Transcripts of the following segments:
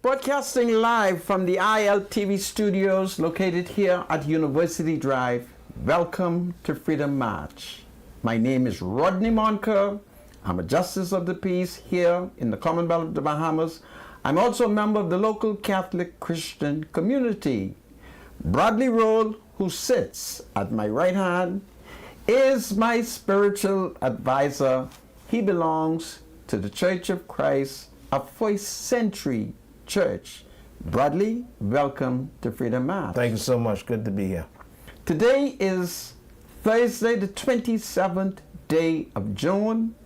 Broadcasting live from the ILTV studios located here at University Drive. Welcome to Freedom March. My name is Rodney Monker. I'm a Justice of the Peace here in the Commonwealth of the Bahamas. I'm also a member of the local Catholic Christian community. Bradley Roll, who sits at my right hand, is my spiritual advisor. He belongs to the Church of Christ, a first century church. Bradley, welcome to Freedom March. Thank you so much. Good to be here. Today is Thursday, the 27th day of June,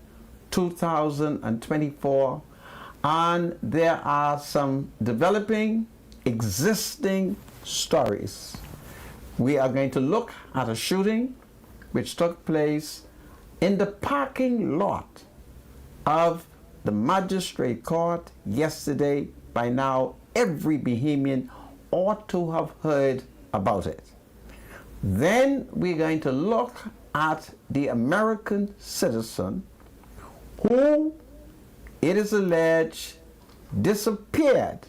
2024, and there are some developing, existing stories. We are going to look at a shooting which took place in the parking lot of the Magistrate Court yesterday. By now, every Bahamian ought to have heard about it. Then we're going to look at the American citizen who, it is alleged, disappeared.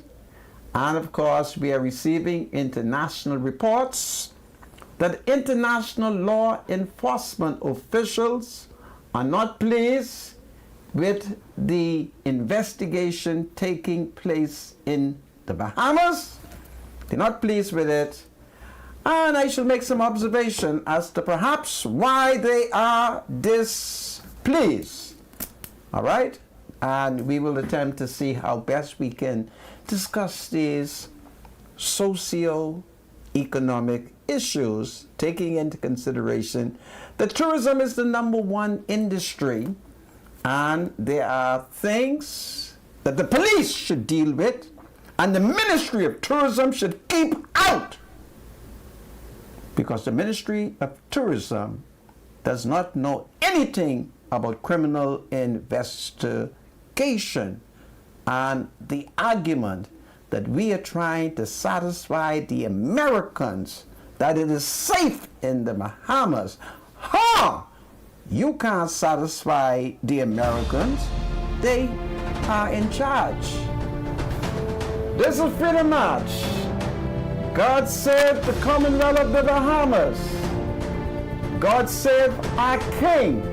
And of course, we are receiving international reports that international law enforcement officials are not pleased with the investigation taking place in the Bahamas. They're not pleased with it. And I shall make some observation as to perhaps why they are displeased. All right? And we will attempt to see how best we can discuss these socio-economic issues, taking into consideration that tourism is the #1 industry, and there are things that the police should deal with and the Ministry of Tourism should keep out, because the Ministry of Tourism does not know anything about criminal investigation. And the argument that we are trying to satisfy the Americans that it is safe in the Bahamas. You can't satisfy the Americans. They are in charge. This is Freedom March. God save the Commonwealth of the Bahamas. God save our King.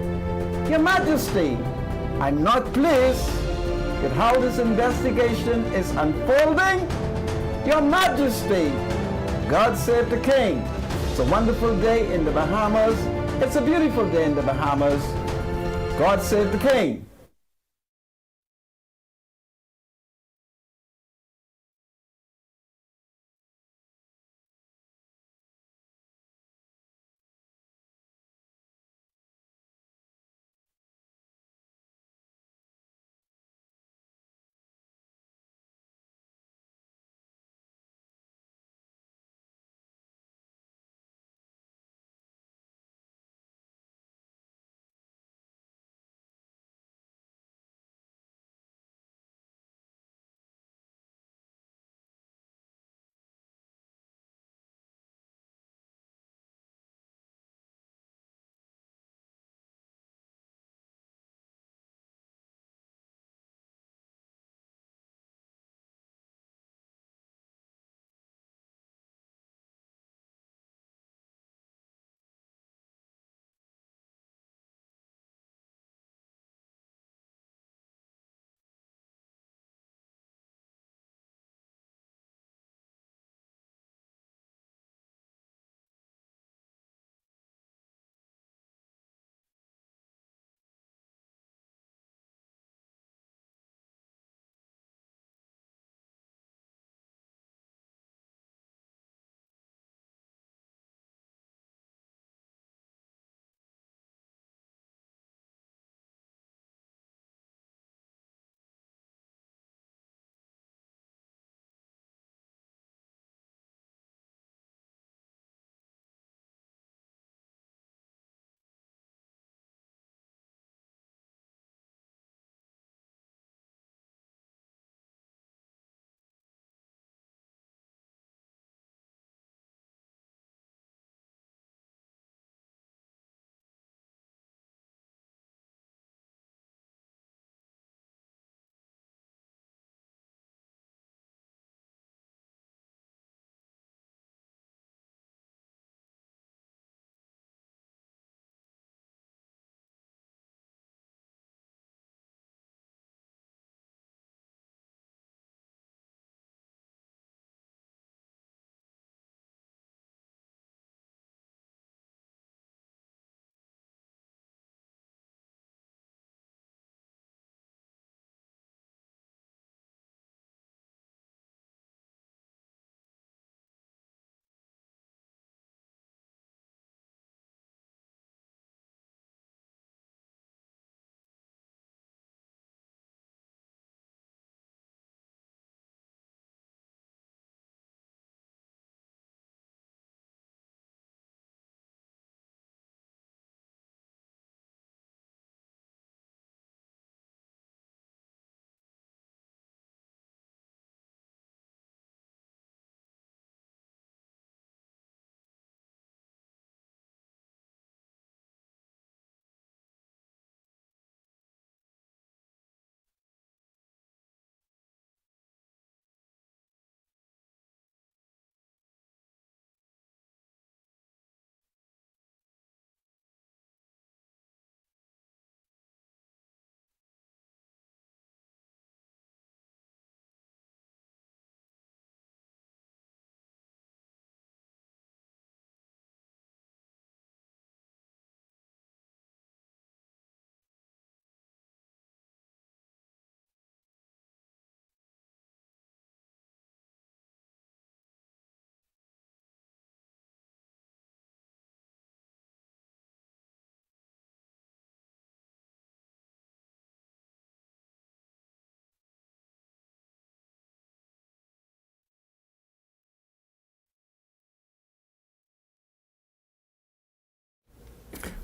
Your Majesty, I'm not pleased with how this investigation is unfolding. Your Majesty, God save the King. It's a wonderful day in the Bahamas. It's a beautiful day in the Bahamas. God save the King.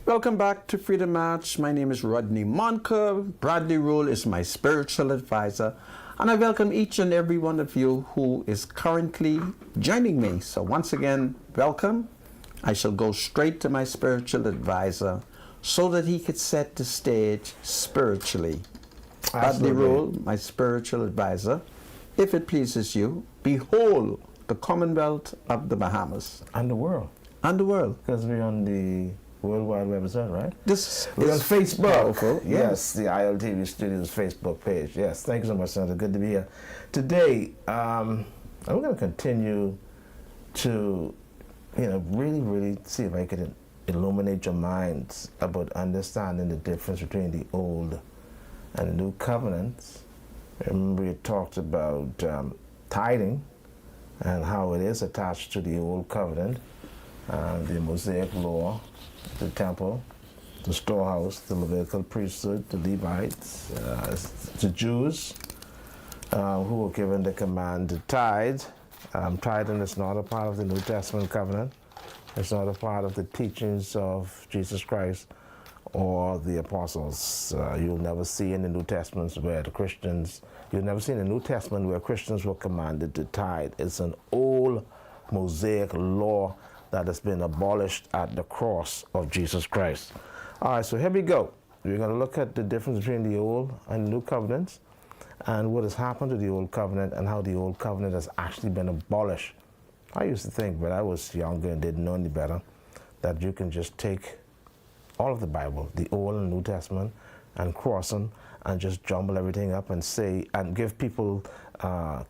Welcome back to Freedom March. My name is Rodney Monker. Bradley Rule is my spiritual advisor. And I welcome each and every one of you who is currently joining me. So once again, welcome. I shall go straight to my spiritual advisor so that he could set the stage spiritually. Bradley Rule, my spiritual advisor. If it pleases you, behold the Commonwealth of the Bahamas. And the world. And the world. Because we're on the World Wide Web, is that right? We're on Facebook. Powerful. Yes, the ILTV Studios Facebook page. Yes, thank you so much, Senator. Good to be here. Today, I'm going to continue to, really see if I could illuminate your minds about understanding the difference between the Old and the New Covenants. Remember, we talked about tithing and how it is attached to the Old Covenant, the Mosaic Law, the temple, the storehouse, the Levitical priesthood, the Levites, the Jews who were given the command to tithe. Tithing is not a part of the New Testament covenant. It's not a part of the teachings of Jesus Christ or the apostles. You'll never see in the New Testament where you'll never see in the New Testament where Christians were commanded to tithe. It's an old Mosaic law that has been abolished at the cross of Jesus Christ. All right, so here we go. We're going to look at the difference between the Old and the New Covenants and what has happened to the Old Covenant and how the Old Covenant has actually been abolished. I used to think, when I was younger and didn't know any better, that you can just take all of the Bible, the Old and New Testament, and cross them and just jumble everything up and say, and give people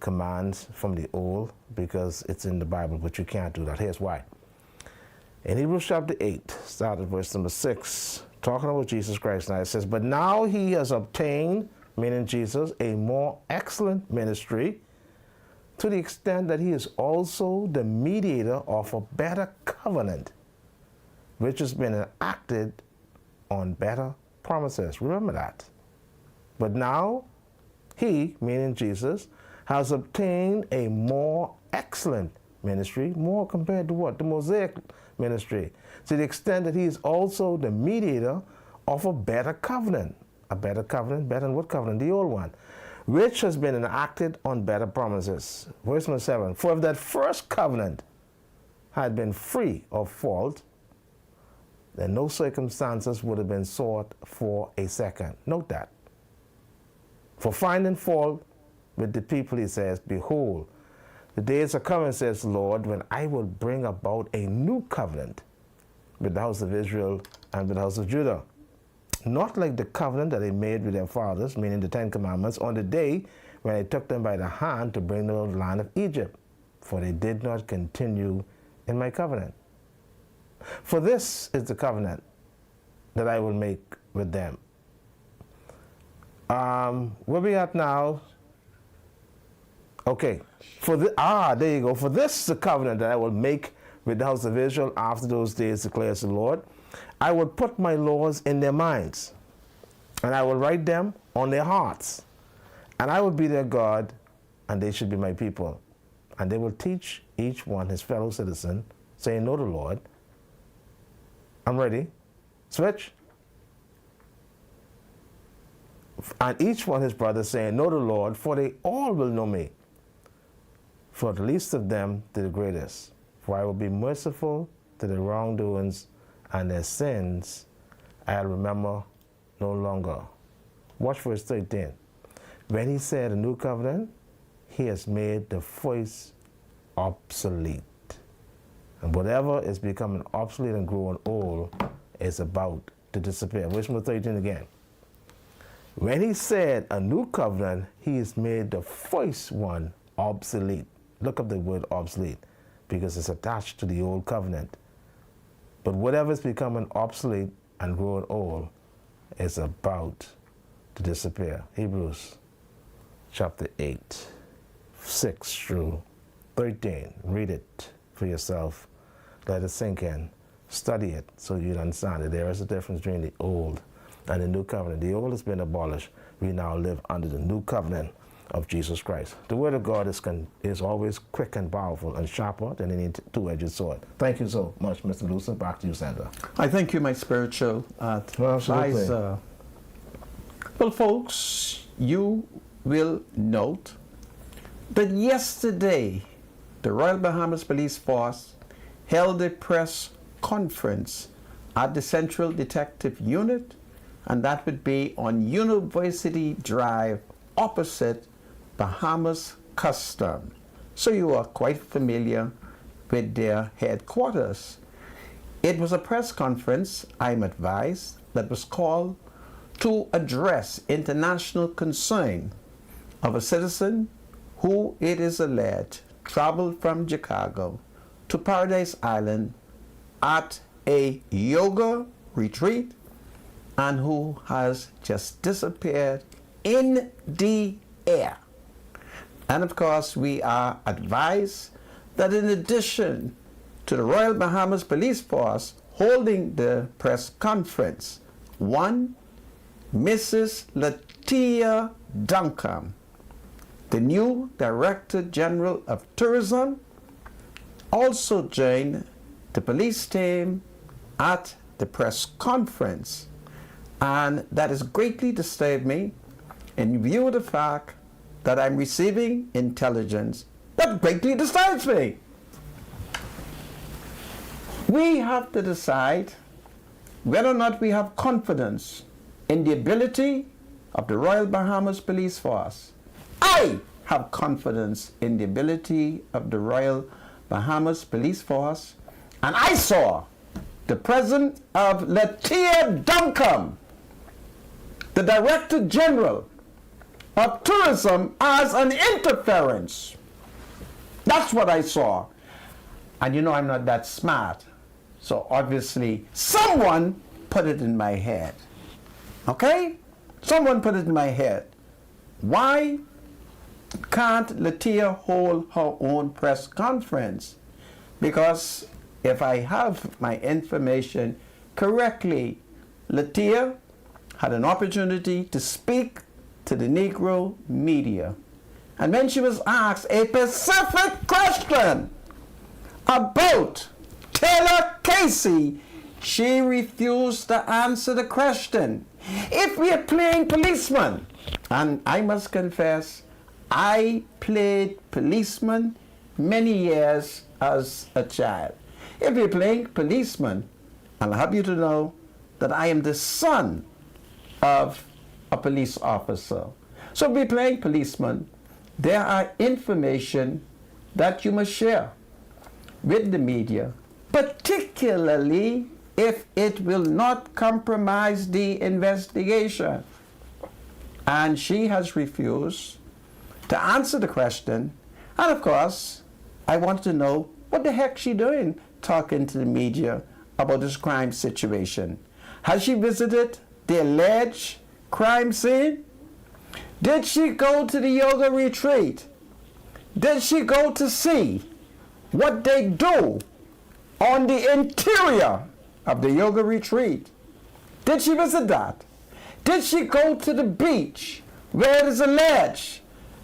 commands from the Old because it's in the Bible, but you can't do that. Here's why. In Hebrews chapter 8, start at verse number 6, talking about Jesus Christ, now it says, but now he has obtained, meaning Jesus, a more excellent ministry, to the extent that he is also the mediator of a better covenant, which has been enacted on better promises. Remember that. But now he, meaning Jesus, has obtained a more excellent ministry, more compared to what? The Mosaic ministry, to the extent that he is also the mediator of a better covenant. A better covenant? Better than what covenant? The old one, which has been enacted on better promises. Verse number 7, for if that first covenant had been free of fault, then no circumstances would have been sought for a second. Note that. For finding fault with the people, he says, behold, the days are coming, says the Lord, when I will bring about a new covenant with the house of Israel and with the house of Judah. Not like the covenant that I made with their fathers, meaning the Ten Commandments, on the day when I took them by the hand to bring them out of the land of Egypt, for they did not continue in my covenant. For this is the covenant that I will make with them. Where we at now? Okay, there you go. For this is the covenant that I will make with the house of Israel after those days, declares the Lord. I will put my laws in their minds, and I will write them on their hearts. And I will be their God, and they should be my people. And they will teach each one his fellow citizen, saying, know the Lord. I'm ready. Switch. And each one his brother, saying, know the Lord, for they all will know me. For the least of them to the greatest. For I will be merciful to the wrongdoings, and their sins I'll remember no longer. Watch verse 13. When he said a new covenant, he has made the first obsolete. And whatever is becoming obsolete and growing old is about to disappear. Verse 13 again. When he said a new covenant, he has made the first one obsolete. Look up the word obsolete because it's attached to the old covenant. But whatever is becoming obsolete and growing old is about to disappear. Hebrews chapter 8, 6 through 13. Read it for yourself. Let it sink in. Study it so you understand it. There is a difference between the old and the new covenant. The old has been abolished. We now live under the new covenant. of Jesus Christ. The word of God is always quick and powerful and sharper than any two-edged sword. Thank you so much, Mr. Lewson. Back to you, Sandra. I thank you, my spiritual advisor. Well, folks, you will note that yesterday the Royal Bahamas Police Force held a press conference at the Central Detective Unit, and that would be on University Drive opposite Bahamas Custom. So you are quite familiar with their headquarters. It was a press conference, I'm advised, that was called to address international concern of a citizen who, it is alleged, traveled from Chicago to Paradise Island at a yoga retreat and who has just disappeared in the air. And of course, we are advised that in addition to the Royal Bahamas Police Force holding the press conference, one, Mrs. Latia Duncombe, the new Director General of Tourism, also joined the police team at the press conference. And that has greatly disturbed me in view of the fact that I'm receiving intelligence that greatly disturbs me. We have to decide whether or not we have confidence in the ability of the Royal Bahamas Police Force. I have confidence in the ability of the Royal Bahamas Police Force, and I saw the presence of Latia Duncombe, the Director General of Tourism, as an interference. That's what I saw. And you know I'm not that smart. So obviously someone put it in my head. Okay? Someone put it in my head. Why can't Latia hold her own press conference? Because if I have my information correctly, Latia had an opportunity to speak to the Negro media. And when she was asked a specific question about Taylor Casey, she refused to answer the question. If we are playing policeman, and I must confess, I played policeman many years as a child. If we're playing policeman, I'll have you to know that I am the son of a police officer. So if we're playing policeman, there are information that you must share with the media, particularly if it will not compromise the investigation. And she has refused to answer the question. And of course, I want to know what the heck she doing talking to the media about this crime situation. Has she visited the alleged crime scene? Did she go to the yoga retreat? Did she go to see what they do on the interior of the yoga retreat? Did she visit that? Did she go to the beach where it is alleged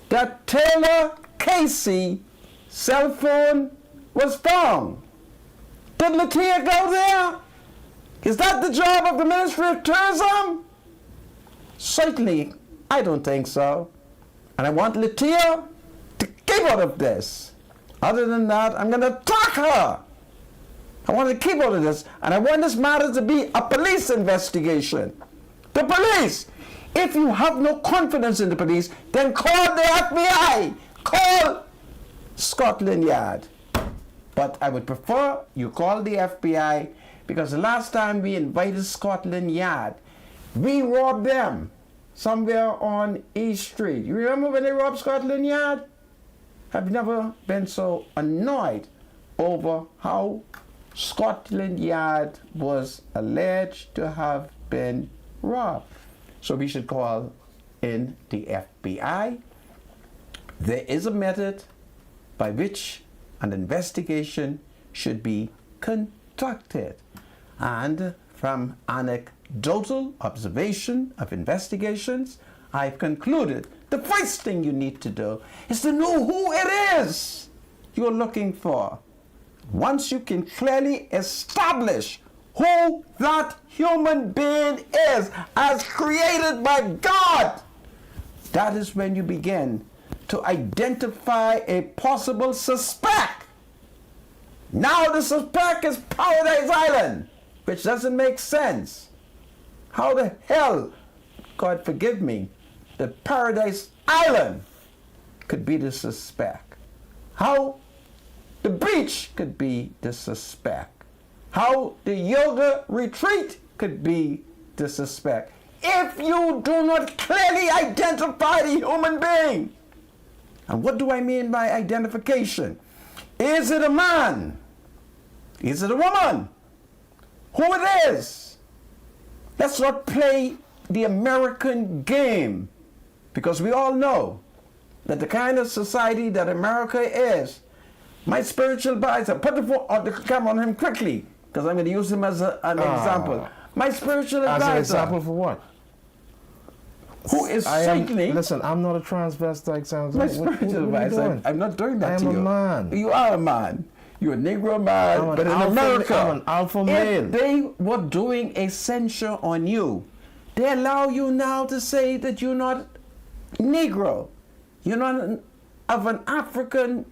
that Taylor Casey's cell phone was found? Did Latia go there? Is that the job of the Ministry of Tourism? Certainly, I don't think so. And I want Latia to keep out of this. Other than that, I'm going to attack her. I want to keep out of this. And I want this matter to be a police investigation. The police! If you have no confidence in the police, then call the FBI. Call Scotland Yard. But I would prefer you call the FBI, because the last time we invited Scotland Yard, we robbed them somewhere on East Street. You remember when they robbed Scotland Yard? I've never been so annoyed over how Scotland Yard was alleged to have been robbed. So we should call in the FBI. There is a method by which an investigation should be conducted. And from anecdotal observation of investigations, I've concluded the first thing you need to do is to know who it is you're looking for. Once you can clearly establish who that human being is as created by God, that is when you begin to identify a possible suspect. Now the suspect is Paradise Island, which doesn't make sense. How the hell, God forgive me, that Paradise Island could be the suspect? How the beach could be the suspect? How the yoga retreat could be the suspect? If you do not clearly identify the human being. And what do I mean by identification? Is it a man? Is it a woman? Who it is? Let's not play the American game, because we all know that the kind of society that America is. My spiritual advisor, put the camera on him quickly, because I'm going to use him as an example. My spiritual advisor. As an example for what? Who is certainly... Listen, I'm not a transvestite. Sounds My like, spiritual what advisor. I'm not doing that to you. I am a man. You are a man. You're a Negro man, but in America, I'm an alpha male. if they were doing a censure on you, they allow you now to say that you're not Negro. You're not of an African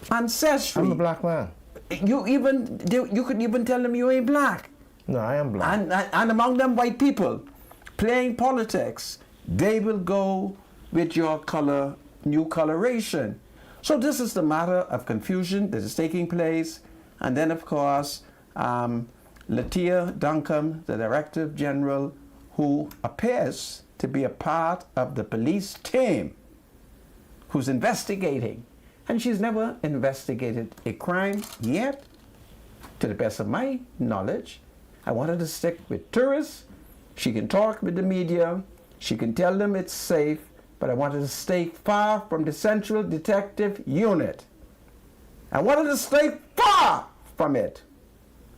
ancestry. I'm a black man. You could even tell them you ain't black. No, I am black. And among them white people playing politics, they will go with your color, new coloration. So this is the matter of confusion that is taking place. And then, of course, Latia Duncombe, the Director General, who appears to be a part of the police team, who's investigating. And she's never investigated a crime yet, to the best of my knowledge. I want her to stick with tourists. She can talk with the media. She can tell them it's safe. But I want her to stay far from the Central Detective Unit. I want her to stay far from it.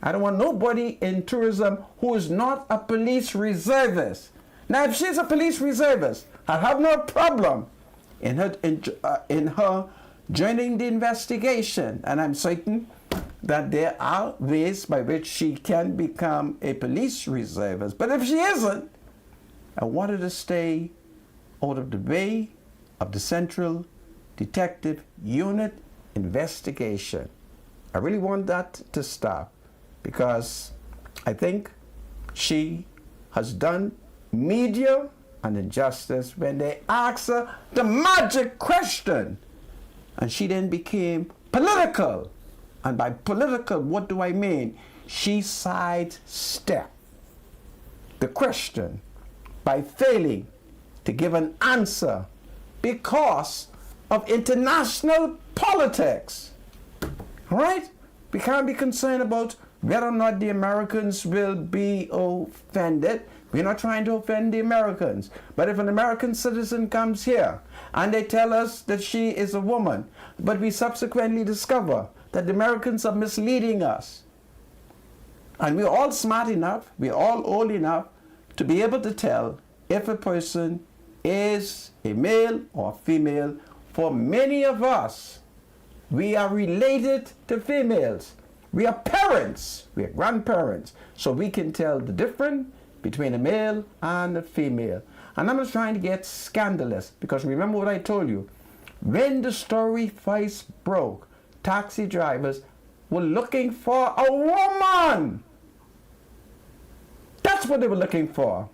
I don't want nobody in tourism who is not a police reservist. Now, if she's a police reservist, I have no problem in her joining the investigation. And I'm certain that there are ways by which she can become a police reservist. But if she isn't, I want her to stay out of the way of the Central Detective Unit investigation. I really want that to stop, because I think she has done media an injustice when they asked her the magic question and she then became political. And by political, what do I mean? She sidestepped the question by failing to give an answer because of international politics. All right? We can't be concerned about whether or not the Americans will be offended. We're not trying to offend the Americans. But if an American citizen comes here and they tell us that she is a woman, but we subsequently discover that the Americans are misleading us, and we're all smart enough, we're all old enough to be able to tell if a person is a male or female. For many of us, we are related to females. We are parents, we are grandparents, so we can tell the difference between a male and a female. And I'm not trying to get scandalous, because remember what I told you. When the story first broke, taxi drivers were looking for a woman. That's what they were looking for.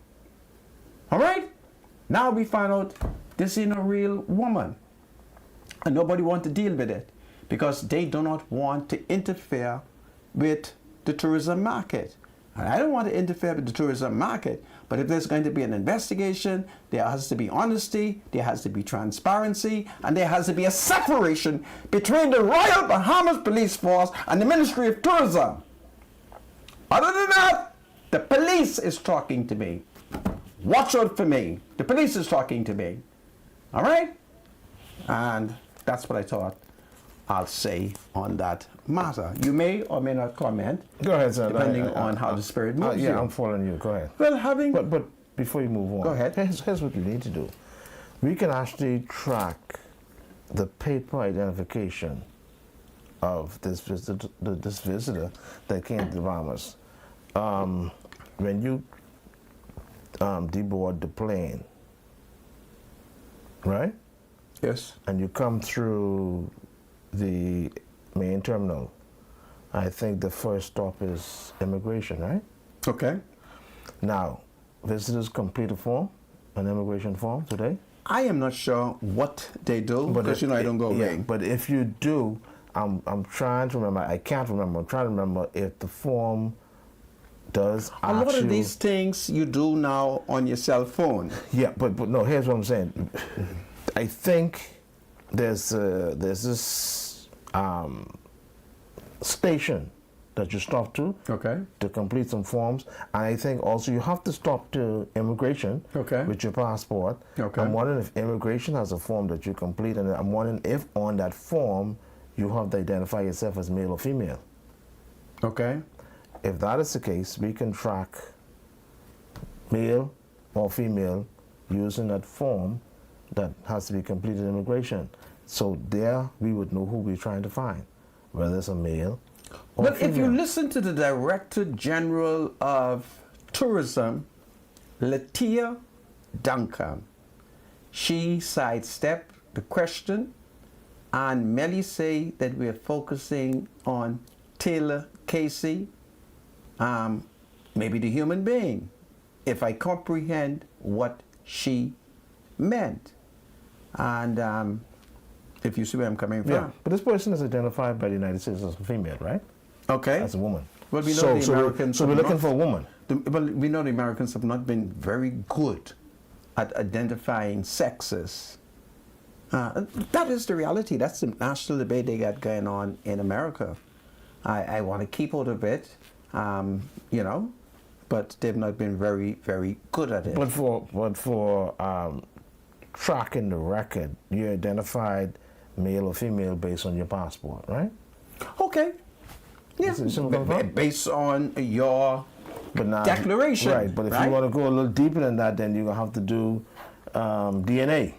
All right? Now we found out this ain't a real woman. And nobody wants to deal with it, because they do not want to interfere with the tourism market. And I don't want to interfere with the tourism market, but if there's going to be an investigation, there has to be honesty, there has to be transparency, and there has to be a separation between the Royal Bahamas Police Force and the Ministry of Tourism. Other than that, the police is talking to me. Watch out for me. The police is talking to me. All right? And that's what I thought I'll say on that matter. You may or may not comment. Go ahead, sir. Depending on how the spirit moves you. Yeah, I'm following you. Go ahead. Well, having... But before you move on. Go ahead. Here's what we need to do. We can actually track the paper identification of this visitor that came to the Bahamas. When you deboard the plane, right? Yes. And you come through the main terminal, I think the first stop is immigration, right? Okay. Now, visitors complete a form, an immigration form today. I am not sure what they do because I don't go away. But if you do, I'm trying to remember. I can't remember. I'm trying to remember if the form does. A lot of these things you do now on your cell phone. Yeah, but no. Here's what I'm saying. I think there's this station that you stop to complete some forms. And I think also you have to stop to immigration with your passport. I'm wondering if immigration has a form that you complete, and I'm wondering if on that form you have to identify yourself as male or female. Okay. If that is the case, we can track male or female using that form that has to be completed in immigration. So there we would know who we're trying to find, whether it's a male or But female. if you listen to the Director General of Tourism, Latia Duncan, she sidestepped the question and merely say that we're focusing on Taylor Casey, maybe the human being, if I comprehend what she meant. And if you see where I'm coming from. Yeah, but this person is identified by the United States as a female, right? Okay. As a woman. Well, we know the Americans. So we're looking for a woman. Well, we know the Americans have not been very good at identifying sexes. That is the reality. That's the national debate they got going on in America. I want to keep out of it, but they've not been very, very good at it. But for tracking the record, you identified male or female based on your passport, right? Okay. Yeah. Based on your declaration. Right, but if you want to go a little deeper than that, then you're going to have to do DNA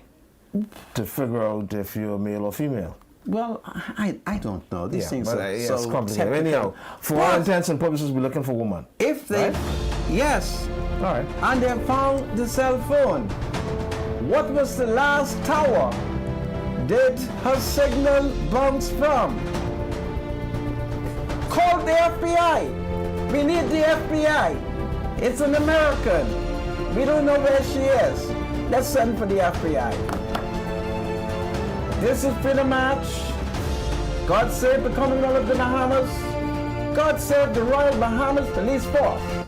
to figure out if you're male or female. Well, I don't know. These things are it's so complicated. technical. Anyhow, for all intents and purposes, we're looking for a woman. If they, yes, all right, and they found the cell phone, what was the last tower did her signal bounce from? Call the FBI. We need the FBI. It's an American. We don't know where she is. Let's send for the FBI. This is Freedom March. God save the Commonwealth of the Bahamas. God save the Royal Bahamas Police Force.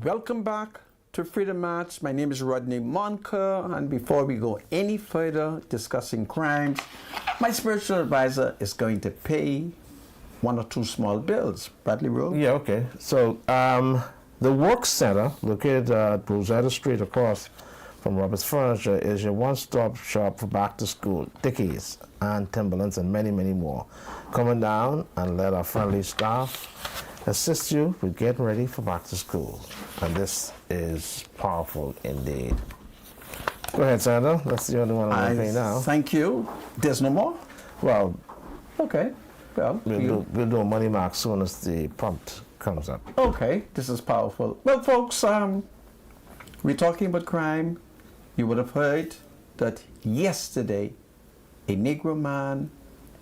Welcome back to Freedom Match. My name is Rodney Monker, and before we go any further discussing crimes, my spiritual advisor is going to pay one or two small bills. Bradley Rowe? Yeah, okay. So the Work Center, located at Rosetta Street across from Roberts Furniture, is your one-stop shop for back to school, Dickies and Timberlands and many, many more. Come on down and let our friendly staff assist you with getting ready for back to school. And this is powerful indeed. Go ahead, Sandra. That's the only one I'm going to pay now. Thank you. There's no more? Well, Okay. Well, we'll do a money mark as soon as the prompt comes up. okay, this is powerful. Well, folks, we're talking about crime. You would have heard that yesterday a Negro man,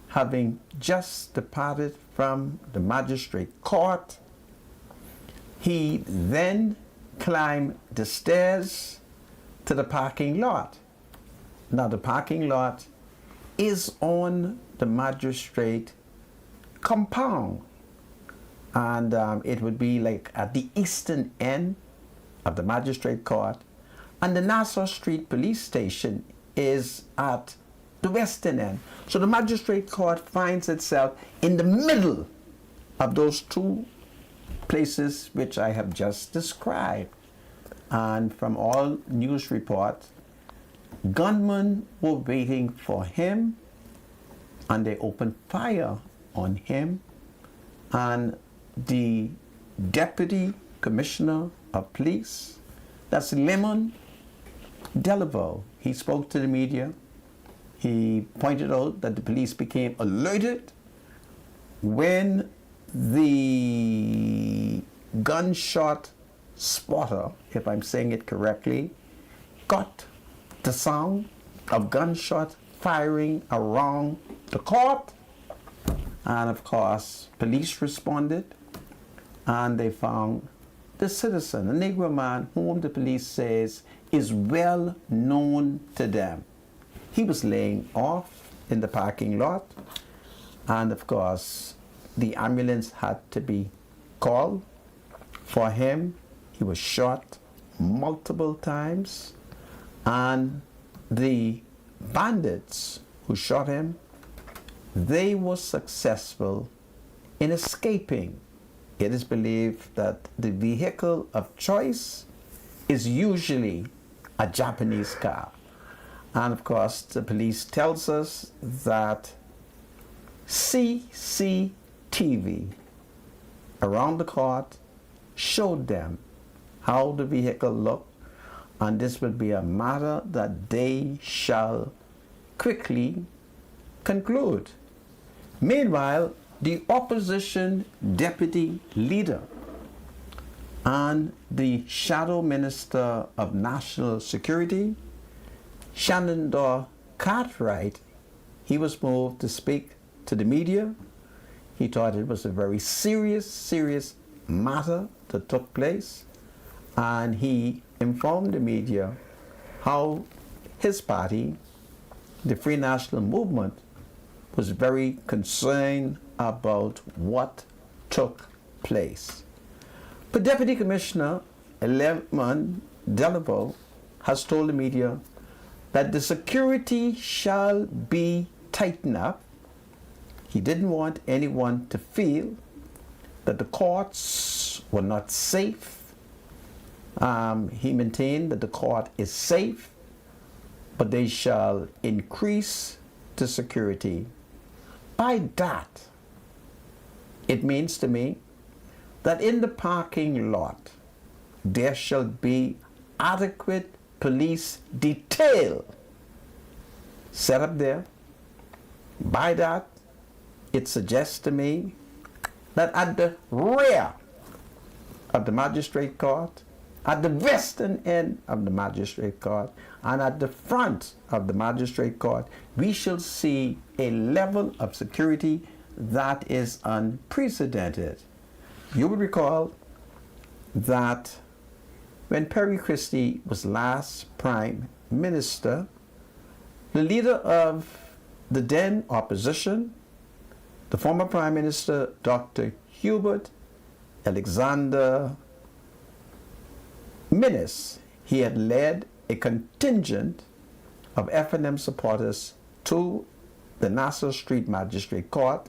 having just departed from the magistrate court, he then climbed the stairs to the parking lot. Now, the parking lot is on the magistrate compound, and it would be like at the eastern end of the magistrate court, and the Nassau Street Police Station is at the western end. So the magistrate court finds itself in the middle of those two places which I have just described. And from all news reports, gunmen were waiting for him, and they opened fire on him. And the deputy commissioner of police, that's Lemon Delaveau, he spoke to the media. He pointed out that the police became alerted when the gunshot spotter, if I'm saying it correctly, got the sound of gunshot firing around the court. And of course, police responded, and they found the citizen, a Negro man whom the police says is well known to them. He was laying off in the parking lot, and of course, the ambulance had to be called for him. He was shot multiple times, and the bandits who shot him, they were successful in escaping. It is believed that the vehicle of choice is usually a Japanese car. And of course, the police tells us that CCTV around the court showed them how the vehicle looked, and this will be a matter that they shall quickly conclude. Meanwhile, the opposition deputy leader and the shadow minister of national security, Shenandoah Cartwright, he was moved to speak to the media. He thought it was a very serious matter that took place, and he informed the media how his party, the Free National Movement, was very concerned about what took place. But Deputy Commissioner Lemon Delaveau has told the media that the security shall be tightened up. He didn't want anyone to feel that the courts were not safe. He maintained that the court is safe, but they shall increase the security. By that, it means to me that in the parking lot, there shall be adequate police detail set up there. By that, it suggests to me that at the rear of the magistrate court, at the western end of the magistrate court, and at the front of the magistrate court, we shall see a level of security that is unprecedented. You will recall that when Perry Christie was last Prime Minister, the leader of the then opposition, the former Prime Minister, Dr. Hubert Alexander Minutes, he had led a contingent of F&M supporters to the Nassau Street Magistrate Court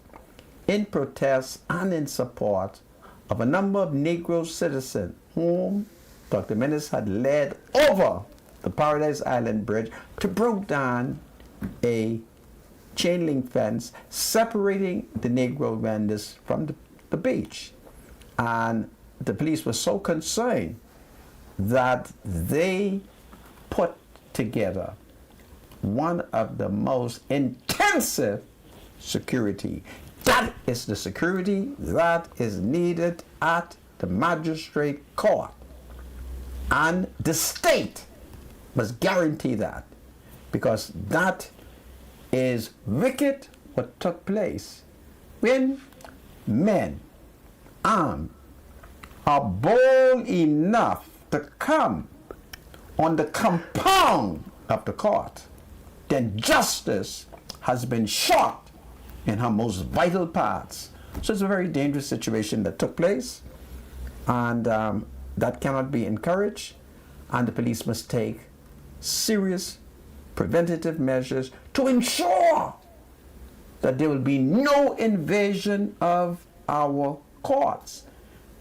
in protest and in support of a number of Negro citizens whom Dr. Minnis had led over the Paradise Island Bridge to break down a chain link fence separating the Negro vendors from the beach. And the police were so concerned that they put together one of the most intensive security. That is the security that is needed at the magistrate court. And the state must guarantee that, because that is wicked what took place when men armed are bold enough to come on the compound of the court. Then justice has been shot in her most vital parts. So it's a very dangerous situation that took place, and that cannot be encouraged, and the police must take serious preventative measures to ensure that there will be no invasion of our courts,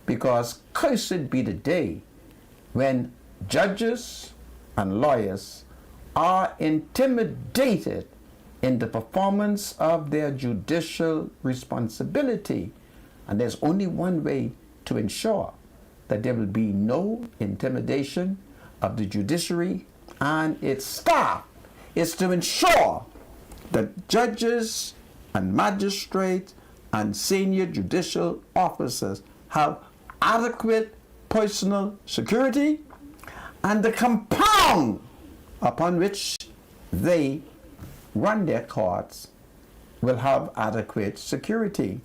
because cursed be the day when judges and lawyers are intimidated in the performance of their judicial responsibility. And there's only one way to ensure that there will be no intimidation of the judiciary and its staff, is to ensure that judges and magistrates and senior judicial officers have adequate personal security, and the compound upon which they run their courts will have adequate security.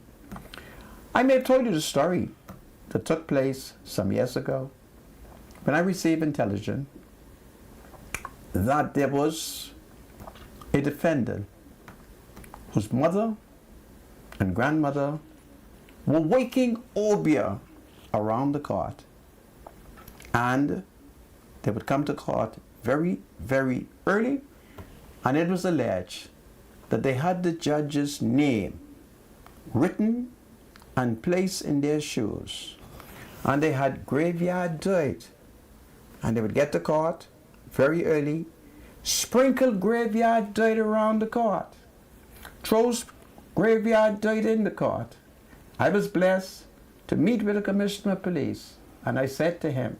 I may have told you the story that took place some years ago when I received intelligence that there was a defendant whose mother and grandmother were waking obeah around the court, and they would come to court very, very early, and it was alleged that they had the judge's name written and placed in their shoes, and they had graveyard dirt, and they would get to court very early, sprinkle graveyard dirt around the court, throw graveyard dirt in the court. I was blessed to meet with the Commissioner of Police, and I said to him,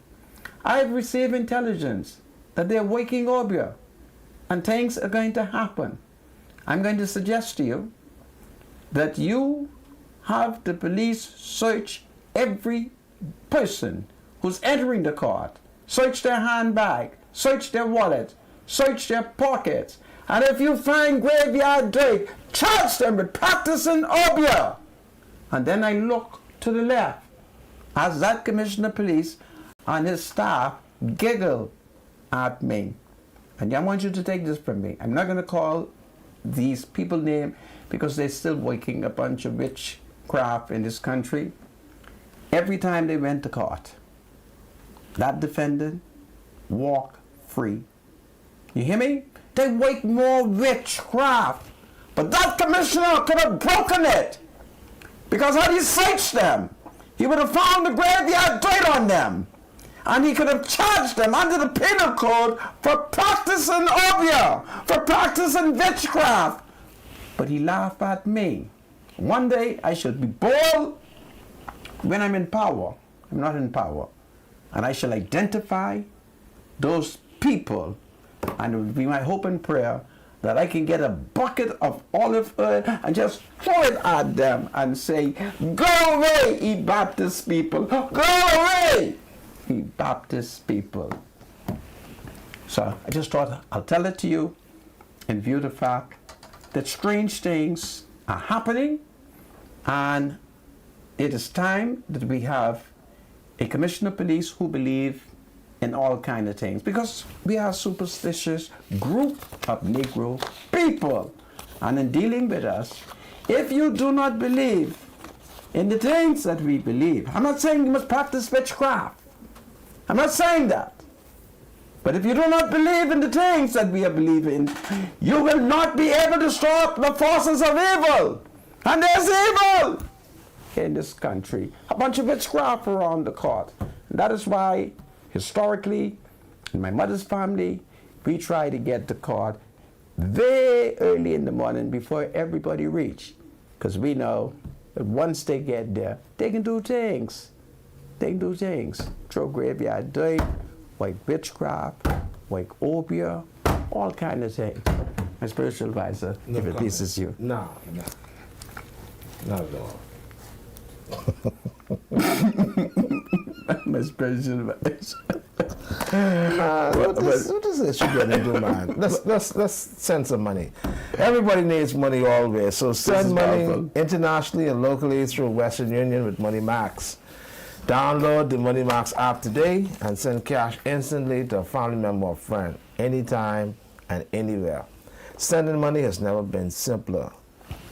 I've received intelligence that they're waking obeah and things are going to happen. I'm going to suggest to you that you have the police search every person who's entering the court, search their handbag, search their wallet, search their pockets, and if you find graveyard dirt, charge them with practicing obeah. And then I look to the left as that Commissioner of Police and his staff giggle at me. And I want you to take this from me. I'm not going to call these people names because they're still working a bunch of witchcraft in this country. Every time they went to court, that defendant walked free. You hear me? They work more witchcraft. But that commissioner could have broken it, because had he searched them, he would have found the graveyard dirt on them, and he could have charged them under the penal code for practicing obeah, for practicing witchcraft. But he laughed at me. One day I should be bold when I'm in power. I'm not in power. And I shall identify those people, and it will be my hope and prayer that I can get a bucket of olive oil and just throw it at them and say, go away, ye Baptist people, go away, ye Baptist people. So I just thought I'll tell it to you in view of the fact that strange things are happening, and it is time that we have a Commissioner of Police who believe in all kind of things, because we are a superstitious group of Negro people. And in dealing with us, if you do not believe in the things that we believe, I'm not saying you must practice witchcraft, I'm not saying that. But if you do not believe in the things that we are believing, you will not be able to stop the forces of evil. And there's evil in this country. A bunch of witchcraft around the court. And that is why, historically, in my mother's family, we try to get to court very early in the morning before everybody reach. Because we know that once they get there, they can do things. They can do things. Throw graveyard dirt, like witchcraft, like obeah, all kind of things. My spiritual advisor, No if it comment. pleases you. No, no. Not at all. My spiritual advisor. What does this should get into mind? Let's send some money. Everybody needs money always, so is send money powerful. internationally and locally through Western Union with Money Max. Download the Money Max app today and send cash instantly to a family member or friend, anytime and anywhere. Sending money has never been simpler.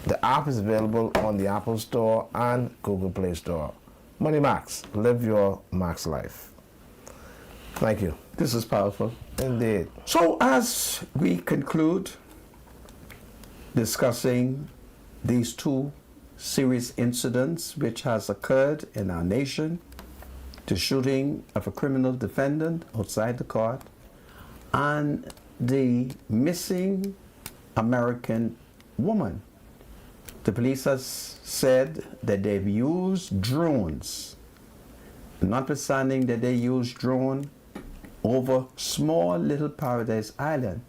The app is available on the Apple Store and Google Play Store. Money Max, live your max life. Thank you. This is powerful. Indeed. So as we conclude discussing these two serious incidents which has occurred in our nation, the shooting of a criminal defendant outside the court and the missing American woman. The police has said that they've used drones, notwithstanding that they used drone over small little Paradise Island,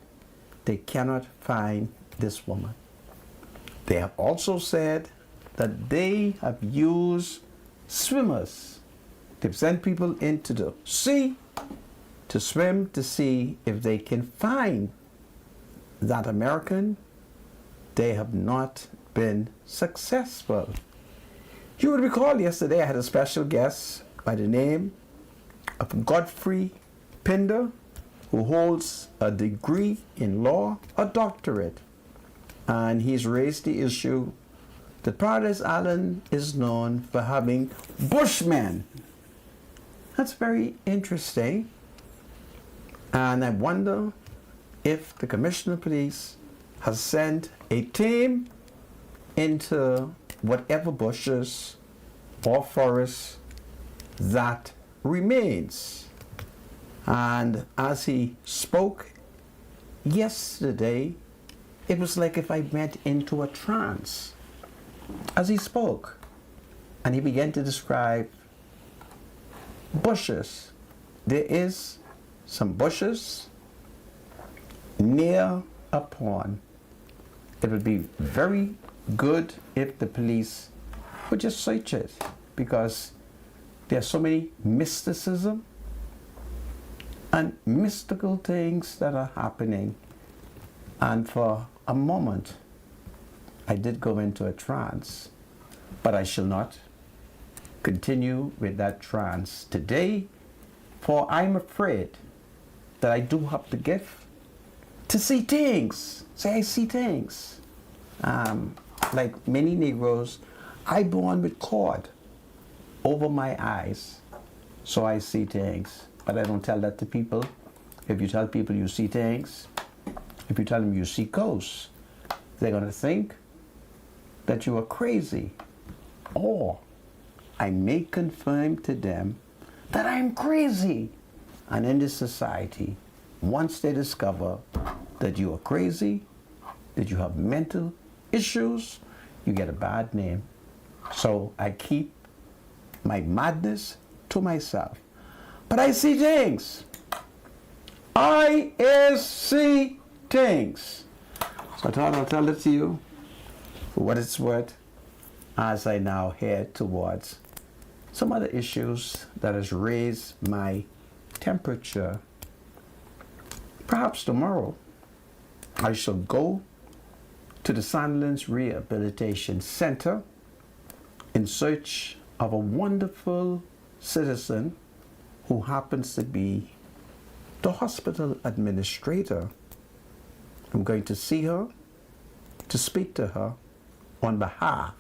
they cannot find this woman. They have also said that they have used swimmers. They've sent people into the sea to swim to see if they can find that American. They have not been successful. You would recall yesterday I had a special guest by the name of Godfrey Pinder, who holds a degree in law, a doctorate, and he's raised the issue that Paradise Island is known for having bushmen. That's very interesting, and I wonder if the Commissioner of Police has sent a team into whatever bushes or forests that remains. And as he spoke yesterday, it was like if I went into a trance as he spoke. And he began to describe bushes. There is some bushes near a pond. It would be very good if the police would just search it, because there's so many mysticism and mystical things that are happening. And for a moment, I did go into a trance, but I shall not continue with that trance today, for I'm afraid that I do have the gift to see things. Say I see things. Like many Negroes, I born with cord over my eyes, so I see things. But I don't tell that to people. If you tell people you see things, if you tell them you see ghosts, they're going to think that you are crazy. Or I may confirm to them that I'm crazy. And in this society, once they discover that you are crazy, that you have mental issues, you get a bad name. So I keep my madness to myself. But I see things. I see things. So I thought I'll tell it to you for what it's worth as I now head towards some other issues that has raised my temperature. Perhaps tomorrow I shall go to the Sandlands Rehabilitation Center in search of a wonderful citizen who happens to be the hospital administrator. I'm going to see her, to speak to her on behalf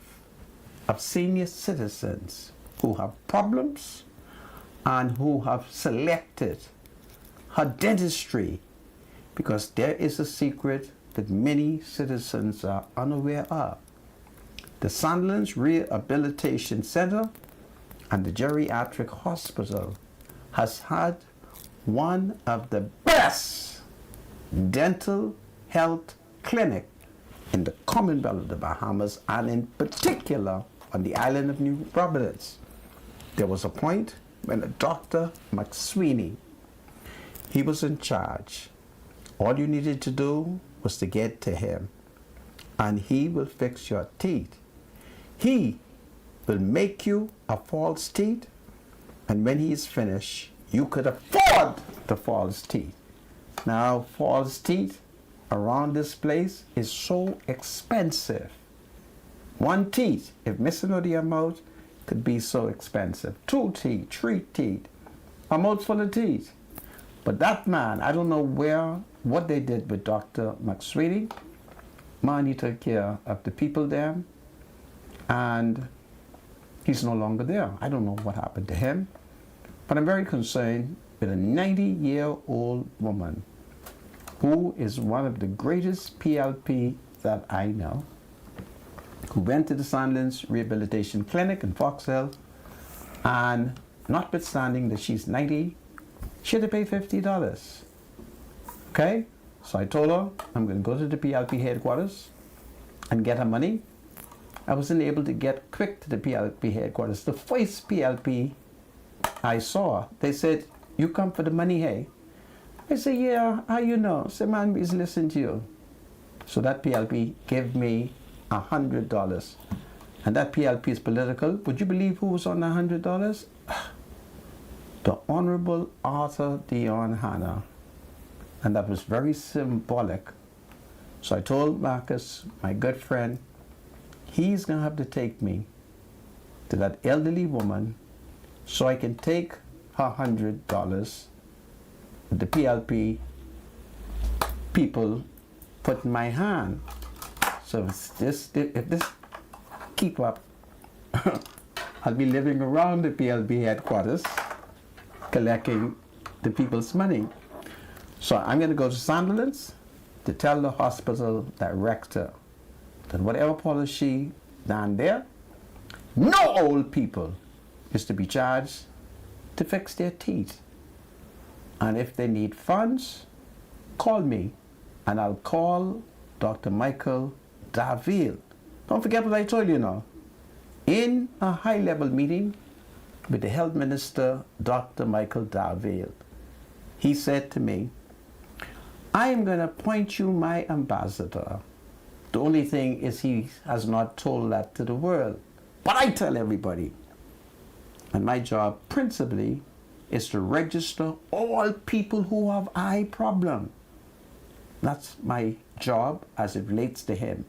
of senior citizens who have problems and who have selected her dentistry, because there is a secret that many citizens are unaware of. The Sandilands Rehabilitation Center and the Geriatric Hospital has had one of the best dental health clinic in the Commonwealth of the Bahamas, and in particular on the island of New Providence. There was a point when a Dr. McSweeney, he was in charge. All you needed to do was to get to him, and he will fix your teeth. He will make you a false teeth, and when he is finished, you could afford the false teeth. Now, false teeth around this place is so expensive. One teeth, if missing out of your mouth, could be so expensive. 2 teeth, 3 teeth, a mouth full of teeth. But that man, I don't know what they did with Dr. McSweeney. Man, he took care of the people there, and he's no longer there. I don't know what happened to him, but I'm very concerned with a 90-year-old woman who is one of the greatest PLP that I know, who went to the Sandilands Rehabilitation Clinic in Fox Hill, and notwithstanding that she's 90, she had to pay $50. Okay? So I told her I'm going to go to the PLP headquarters and get her money. I wasn't able to get quick to the PLP headquarters. The first PLP I saw, they said, "You come for the money, hey?" I said, "Yeah, how you know?" I said, "Man, he's listening to you." So that PLP gave me $100. And that PLP is political. Would you believe who was on the $100? The Honorable Arthur Dion Hanna. And that was very symbolic. So I told Marcus, my good friend, he's going to have to take me to that elderly woman so I can take her $100. The PLP people put in my hand. So if this keep up, I'll be living around the PLP headquarters collecting the people's money. So I'm going to go to Sandilands to tell the hospital director that whatever policy down there, no old people is to be charged to fix their teeth. And if they need funds, call me, and I'll call Dr. Michael Darville. Don't forget what I told you now. In a high-level meeting with the health minister, Dr. Michael Darville, he said to me, "I am going to appoint you my ambassador." The only thing is he has not told that to the world. But I tell everybody. And my job principally is to register all people who have eye problem. That's my job as it relates to him.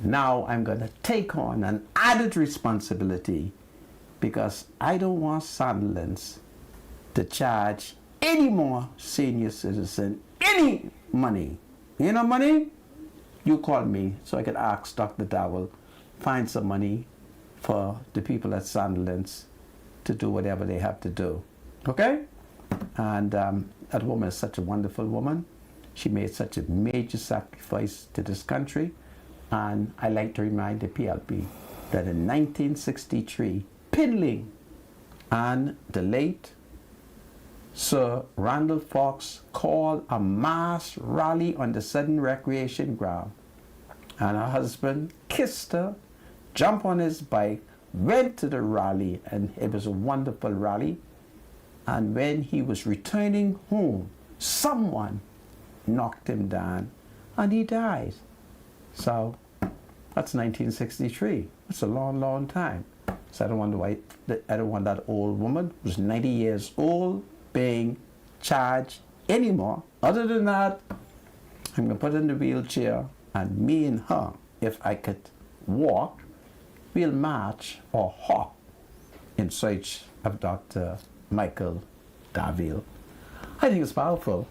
Now I'm going to take on an added responsibility because I don't want Sandilands to charge any more senior citizen any money. You know money? You call me so I can ask Dr. Dowell, find some money for the people at Sandilands to do whatever they have to do. Okay? And that woman is such a wonderful woman. She made such a major sacrifice to this country. And I like to remind the PLP that in 1963, Pindling and the late Sir Randall Fox called a mass rally on the Sudden Recreation Ground. And her husband kissed her, jumped on his bike, went to the rally, and it was a wonderful rally. And when he was returning home, someone knocked him down and he died. So that's 1963. That's a long, long time. So I don't want that old woman who's 90 years old being charged anymore. Other than that, I'm going to put her in the wheelchair, and me and her, if I could walk, we'll march or hop in search of Dr. Michael Darville. I think it's powerful.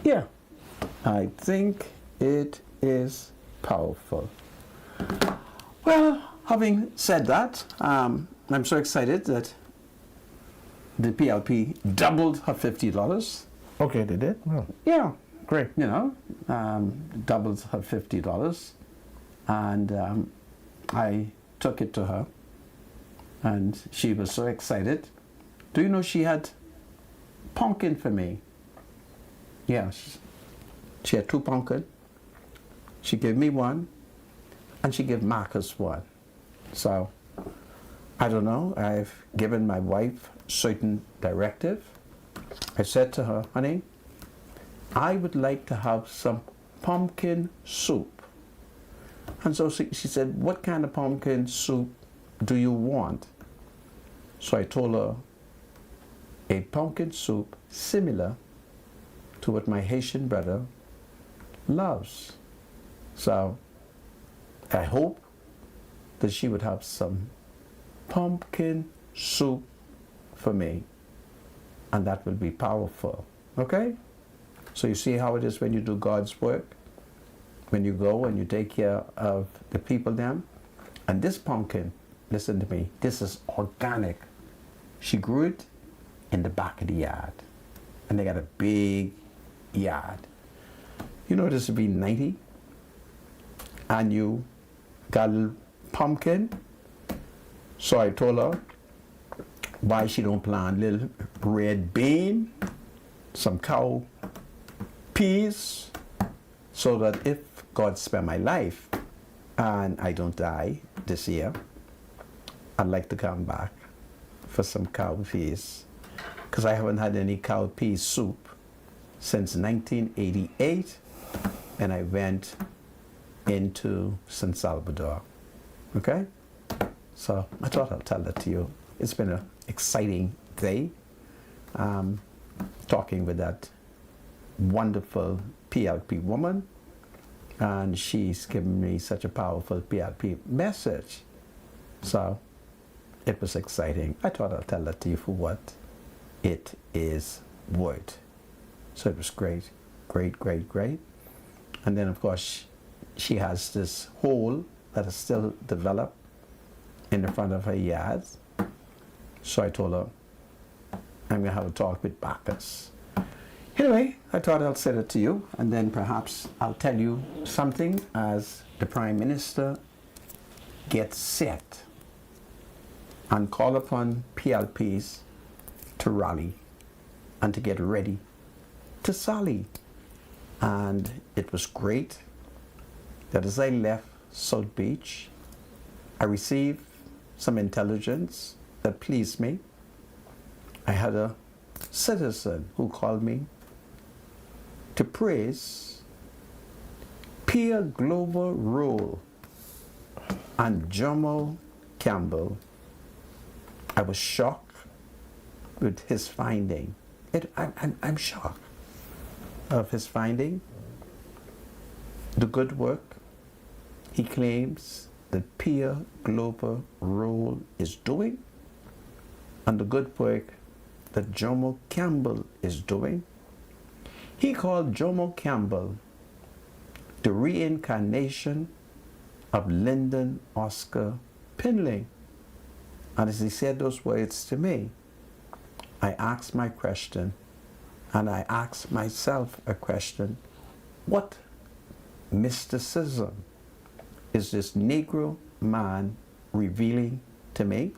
Yeah, I think it is powerful. Well, having said that, I'm so excited that the PLP doubled her $50. Okay, they did? Oh, Yeah, great. you know, doubled her $50. And I took it to her, and she was so excited. Do you know she had pumpkin for me? Yeah, she had 2 pumpkin. She gave me one, and she gave Marcus one. So, I don't know, I've given my wife certain directive. I said to her, honey, I would like to have some pumpkin soup. And so she said, what kind of pumpkin soup do you want? So I told her a pumpkin soup similar to what my Haitian brother loves. So I hope that she would have some pumpkin soup for me, and that will be powerful. Okay? So you see how it is when you do God's work, when you go and you take care of the people then. And this pumpkin, listen to me, this is organic. She grew it in the back of the yard, and they got a big yard. You know, this would be 90, and you got a little pumpkin. So I told her why she don't plant little red bean, some cow peas, so that if God spare my life and I don't die this year, I'd like to come back for some cow peas, because I haven't had any cow pea soup since 1988, and I went into San Salvador. Okay? So I thought I'll tell that to you. It's been an exciting day talking with that wonderful PLP woman, and she's given me such a powerful PLP message. So it was exciting. I thought I'll tell that to you for what it is worth. So it was great, great, great, great. And then of course she has this hole that is still developed in the front of her yard. So I told her I'm going to have a talk with Bacchus. Anyway, I thought I'll say it to you, and then perhaps I'll tell you something as the Prime Minister gets set and call upon PLPs to rally and to get ready to sally. And it was great that as I left South Beach, I received some intelligence that pleased me. I had a citizen who called me to praise Pierre Glover Rule and Jomo Campbell. I was shocked with his finding. I'm shocked of his finding. The good work he claims that Pierre Glover Rule is doing, and the good work that Jomo Campbell is doing. He called Jomo Campbell the reincarnation of Lyndon Oscar Pinley. And as he said those words to me, I asked my question, and I asked myself a question. What mysticism is this Negro man revealing to me?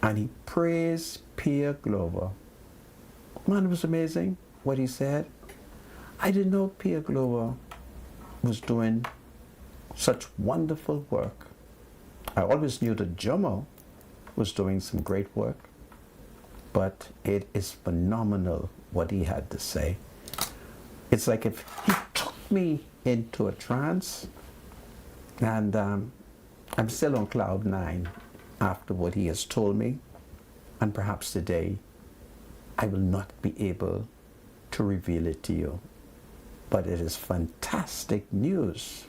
And he praised Pierre Glover. Man, it was amazing what he said. I didn't know Pierre Glover was doing such wonderful work. I always knew that Jomo was doing some great work, but it is phenomenal what he had to say. It's like if he took me into a trance, and I'm still on cloud 9 after what he has told me, and perhaps today I will not be able to reveal it to you. But it is fantastic news.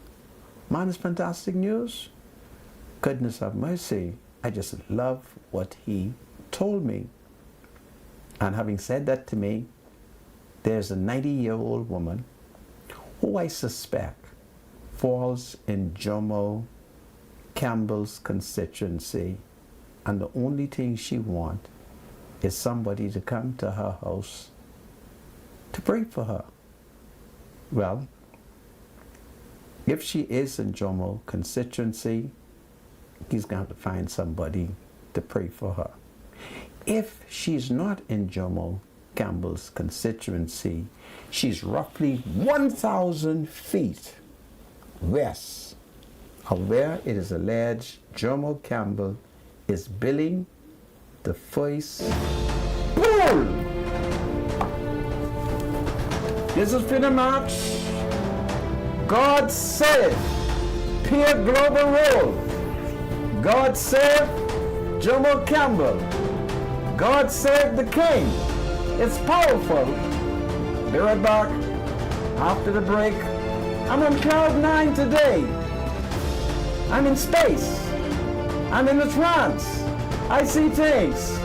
Man, it's fantastic news. Goodness have mercy. I just love what he told me. And having said that to me, there's a 90-year-old woman who I suspect falls in Jomo Campbell's constituency, and the only thing she wants is somebody to come to her house to pray for her. Well, if she is in Jomo constituency, he's going to have to find somebody to pray for her. If she's not in Jomo Campbell's constituency, she's roughly 1,000 feet west of where it is alleged Jomo Campbell is building the first pool. This is Freedom March. God save Peer Global Road. God save Jomo Campbell. God save the King. It's powerful. Be right back after the break. I'm on cloud 9 today. I'm in space. I'm in a trance. I see things.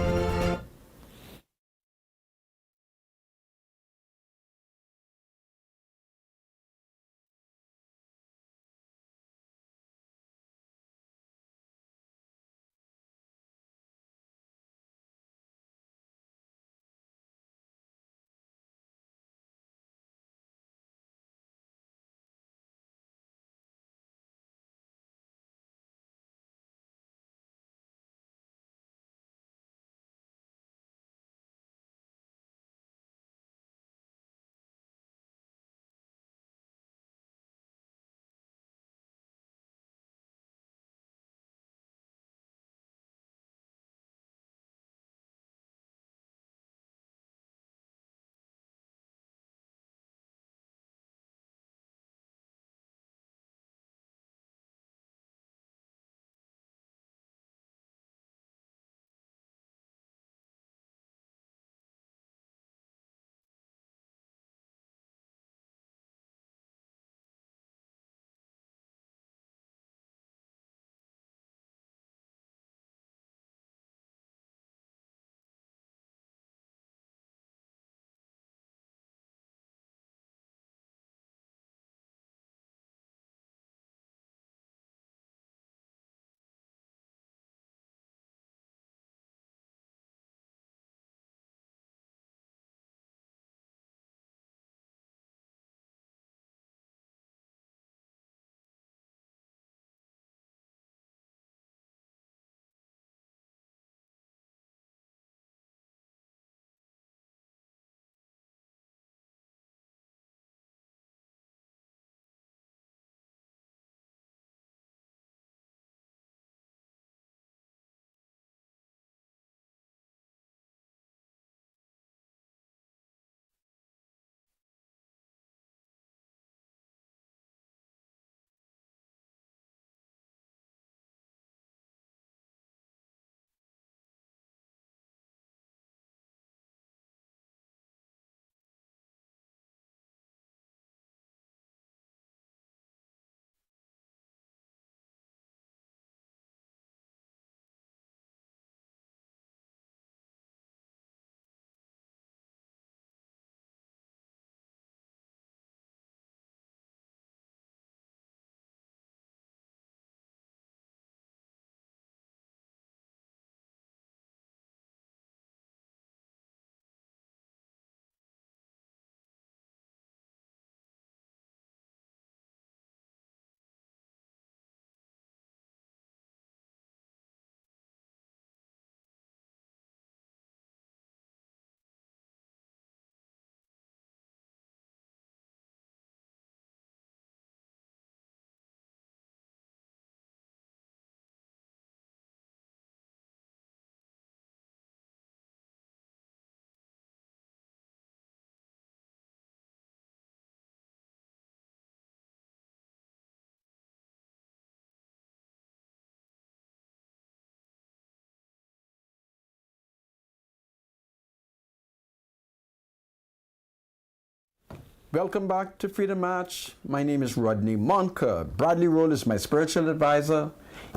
Welcome back to Freedom March. My name is Rodney Monker. Bradley Roll is my spiritual advisor.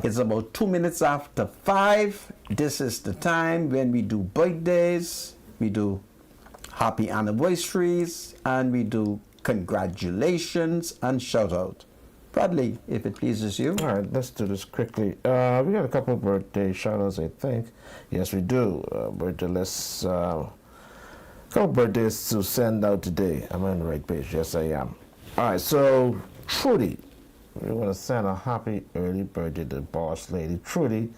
It's about 2 minutes after 5. This is the time when we do birthdays, we do happy anniversaries, and we do congratulations and shout out. Bradley, if it pleases you. All right, let's do this quickly. We got a couple of birthday shout-outs, I think. Yes, we do. Birthday lists. Couple birthdays to send out today. Am I on the right page? Yes, I am. All right, so Trudy. We want to send a happy early birthday to boss lady Trudy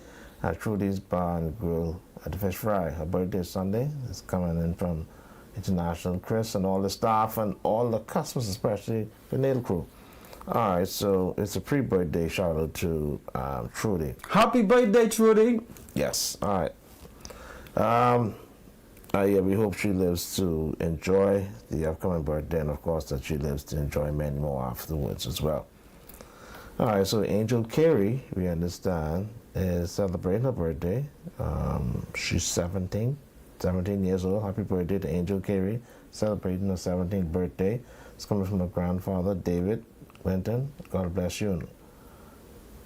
at Trudy's Bar and Grill at the Fish Fry. Her birthday is Sunday. It's coming in from International Chris and all the staff and all the customers, especially the nail crew. All right, so it's a pre-birthday shout out to Trudy. Happy birthday, Trudy. Yes, all right. Yeah, we hope she lives to enjoy the upcoming birthday and, of course, that she lives to enjoy many more afterwards as well. All right, so Angel Carey, we understand, is celebrating her birthday. She's 17 years old. Happy birthday to Angel Carey, celebrating her 17th birthday. It's coming from her grandfather, David Clinton. God bless you.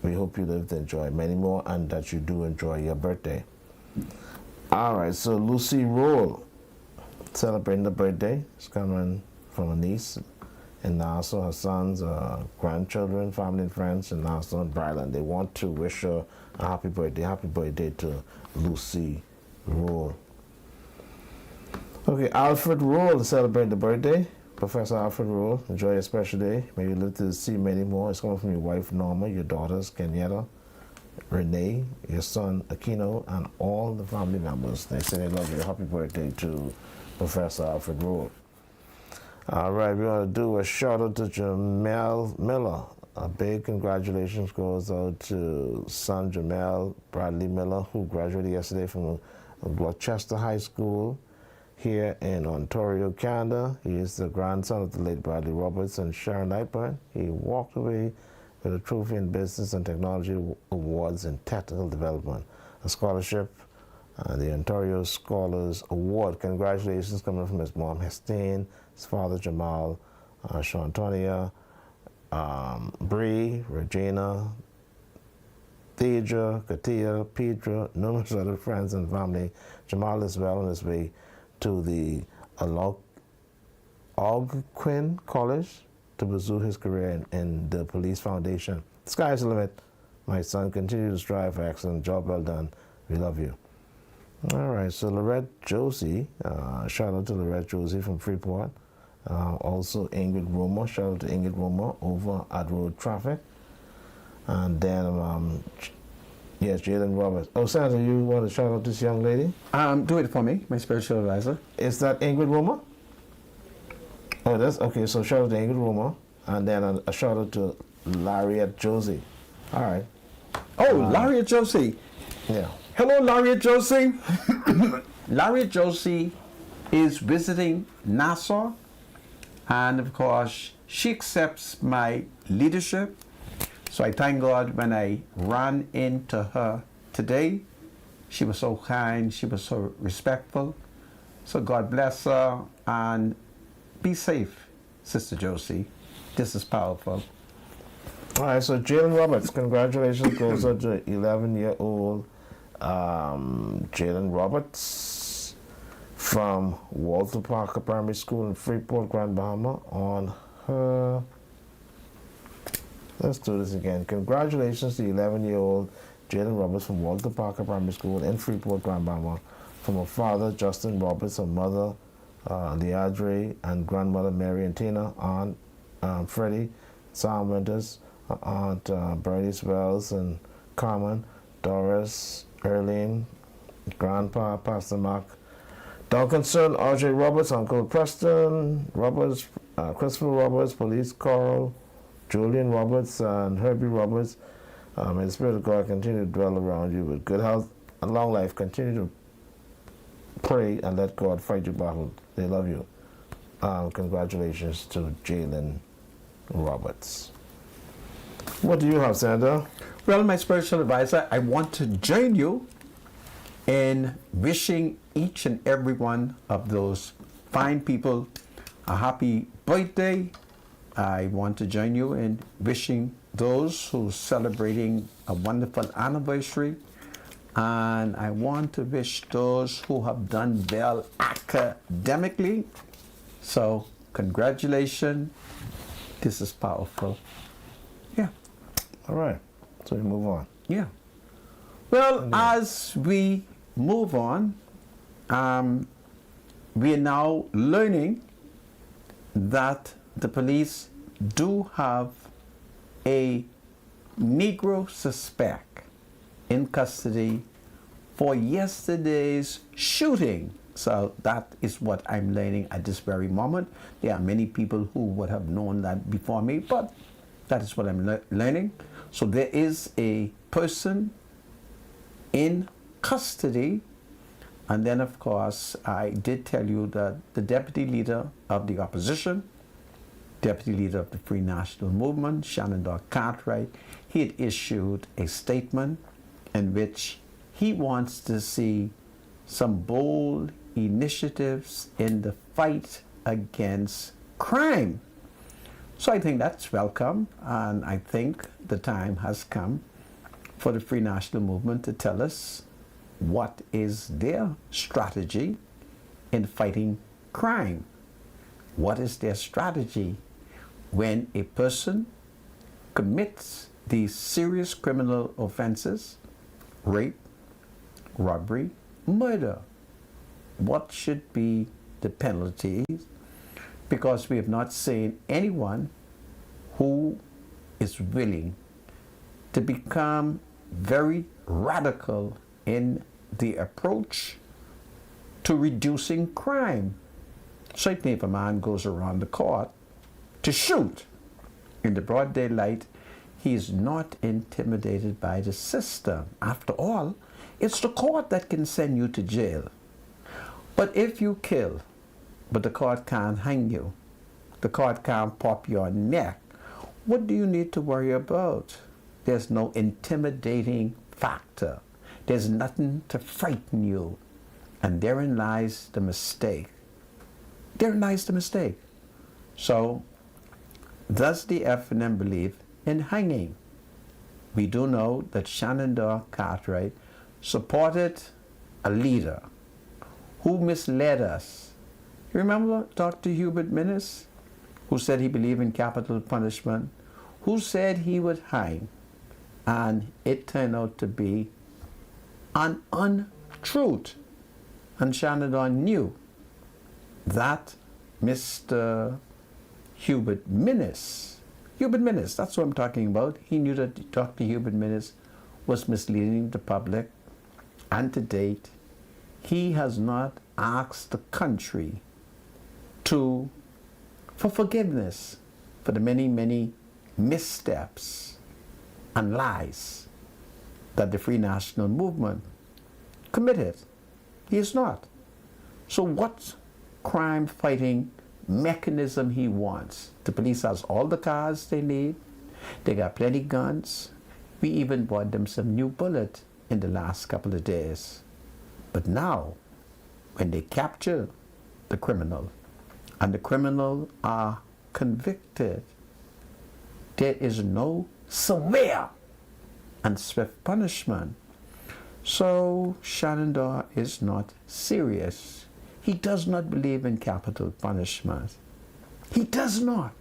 We hope you live to enjoy many more and that you do enjoy your birthday. All right, so Lucy Roll, celebrating the birthday. It's coming from a niece in Nassau, her sons, grandchildren, family and friends in Nassau and Bryland. They want to wish her a happy birthday. Happy birthday to Lucy Roll. Okay, Alfred Roll is celebrating the birthday. Professor Alfred Roll, enjoy your special day. May you live to see many more. It's coming from your wife, Norma, your daughters, Kenyatta, Renee, your son Aquino, and all the family members. They say they love you. Happy birthday to Professor Alfred Roll. All right, we're going to do a shout out to Jamel Miller. A big congratulations goes out to son Jamel Bradley Miller, who graduated yesterday from Gloucester High School here in Ontario, Canada. He is the grandson of the late Bradley Roberts and Sharon Lightburn. He walked away with a trophy in Business and Technology Awards in Technical Development, a scholarship, the Ontario Scholars Award. Congratulations coming from his mom, Hestine, his father, Jamal, Shantonia, Bree, Regina, Deidre, Katia, Petra, numerous other friends and family. Jamal is well on his way to the Algonquin College to pursue his career in the Police Foundation. The sky's the limit. My son, continue to strive for excellent. Job well done. We love you. All right, so Lorette Josie, shout out to Lorette Josie from Freeport. Also Ingrid Romer, shout out to Ingrid Romer over at Road Traffic. And then, yes, Jalen Roberts. Oh, Sandra, you want to shout out this young lady? Do it for me, my spiritual advisor. Is that Ingrid Romer? Oh, that's okay. So shout out to Ingrid Romer, and then a shout out to Lariat Josie. All right. Oh, Lariat Josie. Yeah. Hello, Lariat Josie. Lariat Josie is visiting Nassau, and of course, she accepts my leadership. So I thank God when I ran into her today. She was so kind, she was so respectful. So God bless her, and be safe, Sister Josie. This is powerful. All right, so Jalen Roberts, congratulations goes out to 11-year-old Jalen Roberts from Walter Parker Primary School in Freeport, Grand Bahama on her... Let's do this again. Congratulations to 11-year-old Jalen Roberts from Walter Parker Primary School in Freeport, Grand Bahama, from her father, Justin Roberts, her mother, Leandre, and grandmother, Mary and Tina, aunt Freddie, Sam Winters, aunt Bernice Wells and Carmen, Doris, Erlene, grandpa, Pastor Mark, Duncanson, R.J. Roberts, Uncle Preston Roberts, Christopher Roberts, Police Coral, Julian Roberts, and Herbie Roberts. May the Spirit of God continue to dwell around you with good health and long life. Continue to pray and let God fight your battle. They love you. Congratulations to Jalen Roberts. What do you have, Sandra? Well, my spiritual advisor, I want to join you in wishing each and every one of those fine people a happy birthday. I want to join you in wishing those who are celebrating a wonderful anniversary. And I want to wish those who have done well academically. So, congratulations. This is powerful. Yeah. All right. So we move on. Yeah. Well, as we move on, we are now learning that the police do have a Negro suspect in custody for yesterday's shooting. So that is what I'm learning at this very moment. There are many people who would have known that before me, but that is what I'm learning. So there is a person in custody. And then, of course, I did tell you that the deputy leader of the opposition, deputy leader of the Free National Movement, Shenandoah Cartwright, he had issued a statement in which he wants to see some bold initiatives in the fight against crime. So I think that's welcome, and I think the time has come for the Free National Movement to tell us what is their strategy in fighting crime. What is their strategy when a person commits these serious criminal offenses, rape, robbery, murder? What should be the penalties? Because we have not seen anyone who is willing to become very radical in the approach to reducing crime. Certainly if a man goes around the court to shoot in the broad daylight, he is not intimidated by the system. After all, it's the court that can send you to jail. But if you kill, but the court can't hang you, the court can't pop your neck, what do you need to worry about? There's no intimidating factor. There's nothing to frighten you. And therein lies the mistake. Therein lies the mistake. So, does the FNM believe in hanging? We do know that Shenandoah Cartwright supported a leader who misled us. You remember Dr. Hubert Minnis, who said he believed in capital punishment, who said he would hang, and it turned out to be an untruth. And Shenandoah knew that Mr. Hubert Minnis, that's what I'm talking about. He knew that Dr. Hubert Minnis was misleading the public, and to date, he has not asked the country for forgiveness for the many, many missteps and lies that the Free National Movement committed. He is not. So what crime fighting mechanism he wants? The police has all the cars they need. They got plenty guns. We even bought them some new bullets in the last couple of days. But now, when they capture the criminal, and the criminal are convicted, there is no severe and swift punishment. So Shenandoah is not serious. He does not believe in capital punishment. He does not.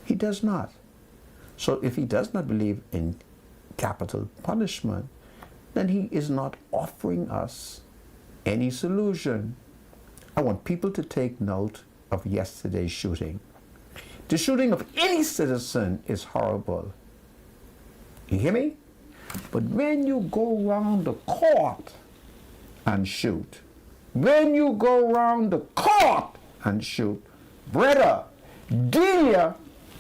He does not. So if he does not believe in capital punishment, then he is not offering us any solution. I want people to take note of yesterday's shooting. The shooting of any citizen is horrible. You hear me? But when you go around the court and shoot, when you go around the court and shoot, brother, Delia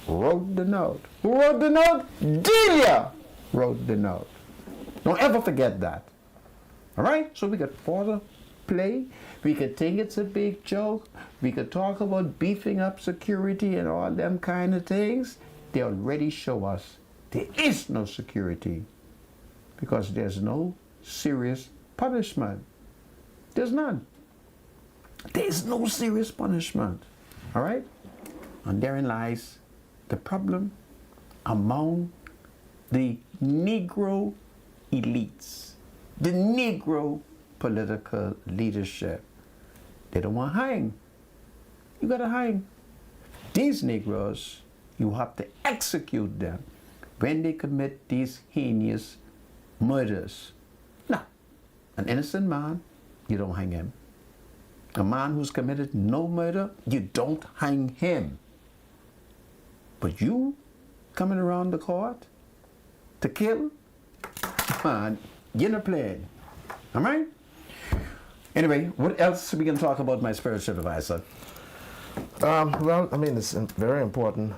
wrote the note. Who wrote the note? Delia wrote the note. Don't ever forget that. All right? So we could further play. We could think it's a big joke. We could talk about beefing up security and all them kind of things. They already show us there is no security because there's no serious punishment. There's none. There's no serious punishment. All right? And therein lies the problem among the Negro elites, the Negro political leadership. They don't want to hang. You got to hang. These Negroes You have to execute them when they commit these heinous murders. Now, an innocent man, you don't hang him. A man who's committed no murder, you don't hang him. But you coming around the court to kill, man, you're not playing. All right? Anyway, what else we can talk about, my spiritual advisor? Well, I mean, it's very important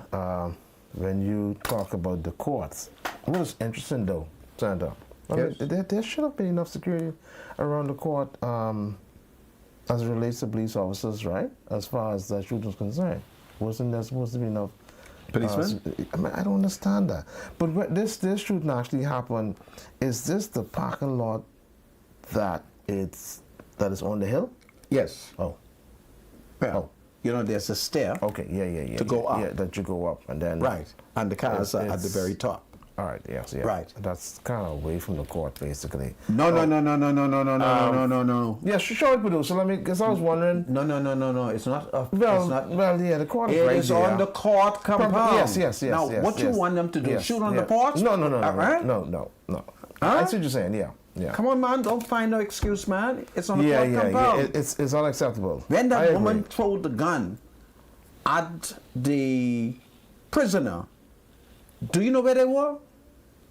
when you talk about the courts. What is interesting, though, Sandra, I mean, there should have been enough security around the court as it relates to police officers, right? As far as the shooting is concerned. Wasn't there supposed to be enough Policemen? I mean, I don't understand that. But what this shooting actually happened, is this the parking lot that is on the hill? Yes. Oh. Well, Oh. you know, there's a stair. Okay, yeah. To go up. Yeah, that you go up and then. Right. And the cars are at the very top. All right, yes, yeah. Right. That's kind of away from the court, basically. No. Yeah, sure, producer. Because I was wondering. No. It's not. Well, yeah, the court is It right is there. on the court compound. Yes. Now, yes, what you yes. want them to do? Yes, Shoot on yeah. the porch? No. Right? No. Huh? I see what you're saying. Yeah. Come on, man. Don't find no excuse, man. It's on the Yeah. court compound. It's unacceptable. When that I woman agree. threw the gun at the prisoner, do you know where they were?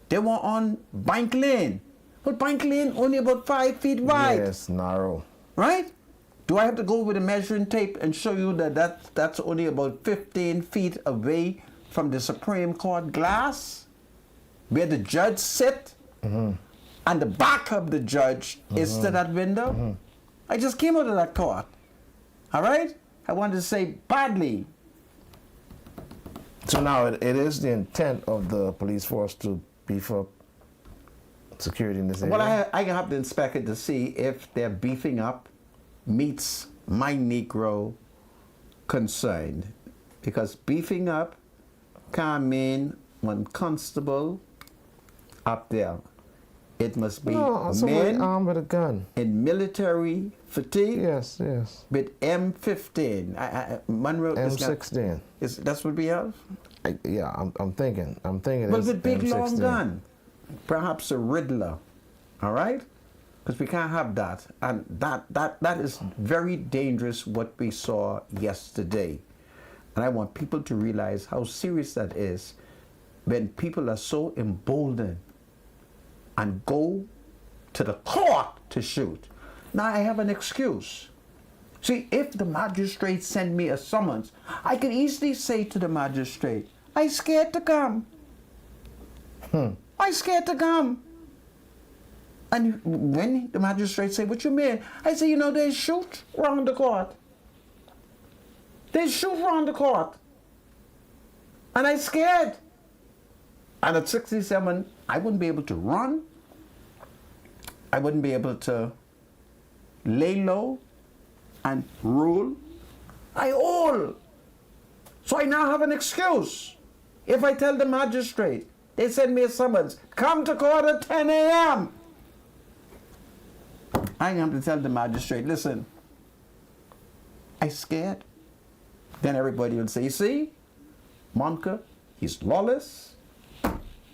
They were on Bank Lane. But Bank Lane only about 5 feet wide. Yes, narrow. Right? Do I have to go with a measuring tape and show you that's only about 15 feet away from the Supreme Court glass, where the judge sit, and the back of the judge is to that window? I just came out of that court. All right? I wanted to say badly. So now it is the intent of the police force to beef up security in this area? Well, I have to inspect it to see if their beefing up meets my Negro concern. Because beefing up can mean one constable up there. It must be somebody men armed with a gun. in military fatigue Yes. with M15. Monroe M16. That's what we have? I'm thinking. Well, it's with big long M16. gun. Perhaps a Riddler. All right? Because we can't have that. And that is very dangerous, what we saw yesterday. And I want people to realize how serious that is when people are so emboldened and go to the court to shoot. Now I have an excuse. See, if the magistrate send me a summons, I could easily say to the magistrate, I scared to come. I scared to come. And when the magistrate say, what you mean? I say, they shoot around the court. They shoot around the court. And I scared. And at 67, I wouldn't be able to run. I wouldn't be able to lay low and rule. I all. So I now have an excuse. If I tell the magistrate, they send me a summons, come to court at 10 a.m. I have to tell the magistrate, listen, I scared. Then everybody will say, you see, Monka, he's lawless.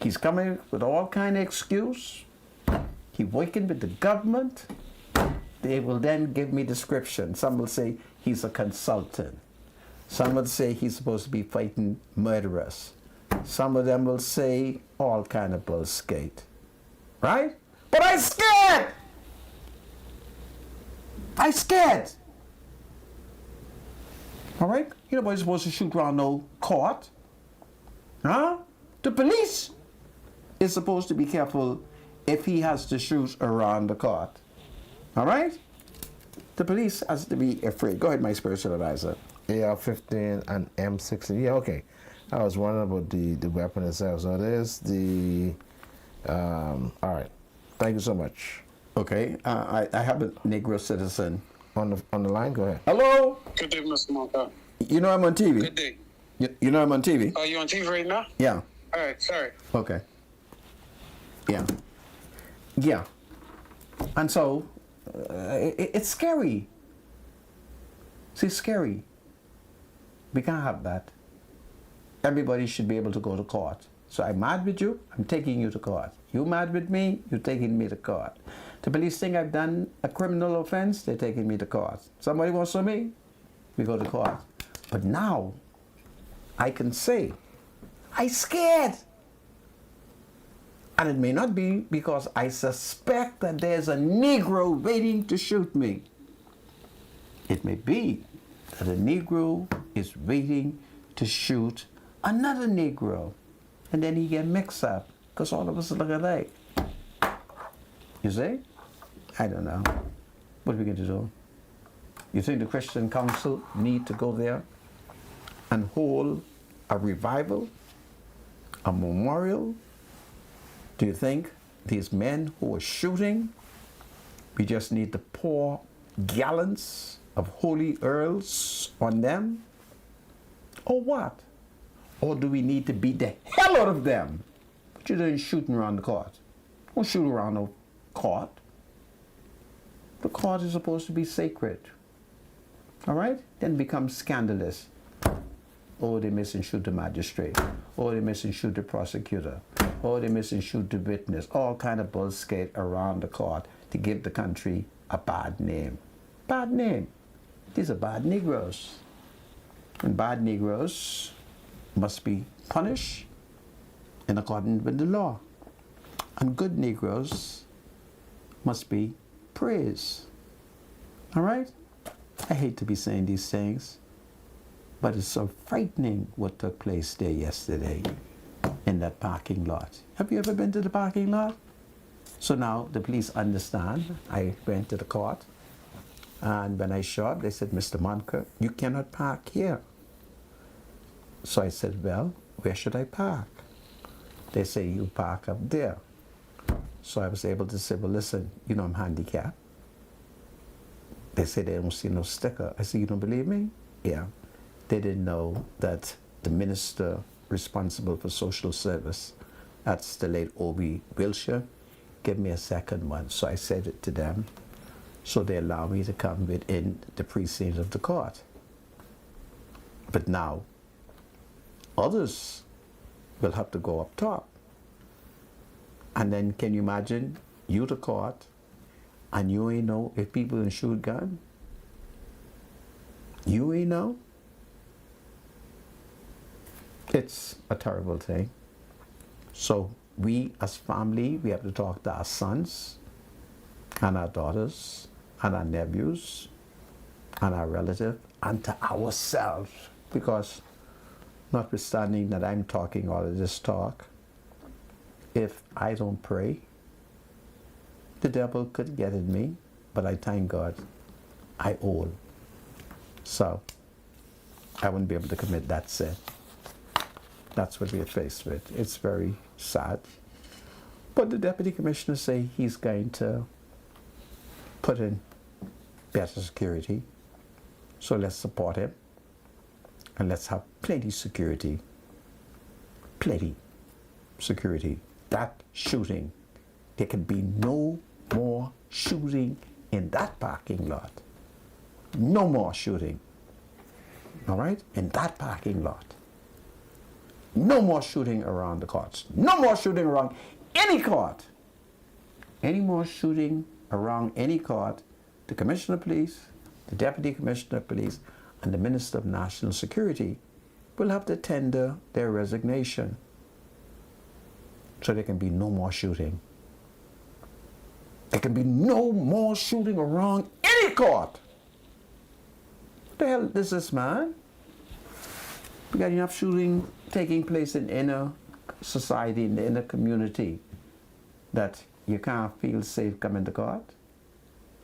He's coming with all kind of excuse. He working with the government. They will then give me description. Some will say he's a consultant. Some will say he's supposed to be fighting murderers. Some of them will say all kind of bullshit. Right? But I scared! I scared! All right? You're not supposed to shoot around no court. Huh? The police is supposed to be careful if he has to shoot around the court. All right? The police has to be afraid. Go ahead, my spiritual advisor. AR-15 and M16. Yeah, okay. I was wondering about the weapon itself. So there's the... all right. Thank you so much. Okay. I have a Negro citizen. On the line, go ahead. Hello? Good day, Mr. Monka. You know I'm on TV? Good day. You know I'm on TV? Are you on TV right now? Yeah. All right, sorry. Okay. Yeah. Yeah. And so, it's scary. See, it's scary. We can't have that. everybody should be able to go to court. So I'm mad with you, I'm taking you to court. You mad with me, you're taking me to court. The police think I've done a criminal offense, they're taking me to court. Somebody wants to sue me, we go to court. But now, I can say, I scared. And it may not be because I suspect that there's a Negro waiting to shoot me. It may be that a Negro is waiting to shoot another Negro. And then he get mixed up because all of us look alike. You see? I don't know. What are we going to do? You think the Christian Council need to go there and hold a revival, a memorial? Do you think these men who are shooting, we just need to pour gallons of holy oils on them? Or what? Or do we need to beat the hell out of them? But you doing shooting around the court. Don't shoot around the court. The court is supposed to be sacred. All right? Then it becomes scandalous. Oh, they miss and shoot the magistrate. Oh, they miss and shoot the prosecutor. Oh, they miss and shoot the witness. All kind of bullshit around the court to give the country a bad name. Bad name. These are bad Negroes. And bad Negroes must be punished in accordance with the law. And good Negroes must be praised. All right? I hate to be saying these things, but it's so frightening what took place there yesterday in that parking lot. Have you ever been to the parking lot? So now the police understand. I went to the court, and when I showed up, they said, Mr. Monker, you cannot park here. So I said, well, where should I park? They say, you park up there. So I was able to say, well, listen, you know I'm handicapped. They say they don't see no sticker. I said, you don't believe me? Yeah. They didn't know that the minister responsible for social service, that's the late Obie Wilshire, gave me a second one. So I said it to them. So they allowed me to come within the precinct of the court. But now, others will have to go up top. And then can you imagine you to court and you ain't know if people in shoot gun? You ain't know? It's a terrible thing. So we as family, we have to talk to our sons and our daughters and our nephews and our relatives and to ourselves, because notwithstanding that I'm talking all of this talk, if I don't pray, the devil could get at me, but I thank God I owe. So I wouldn't be able to commit that sin. That's what we're faced with. It's very sad. But the deputy commissioner say he's going to put in better security. So let's support him. And let's have plenty security. Plenty security. That shooting, there can be no more shooting in that parking lot. No more shooting. All right? In that parking lot. No more shooting around the courts. No more shooting around any court. Any more shooting around any court, the Commissioner of Police, the Deputy Commissioner of Police, and the Minister of National Security will have to tender their resignation so there can be no more shooting. There can be no more shooting around any court. What the hell is this, man? We got enough shooting taking place in inner society, in the inner community, that you can't feel safe coming to court?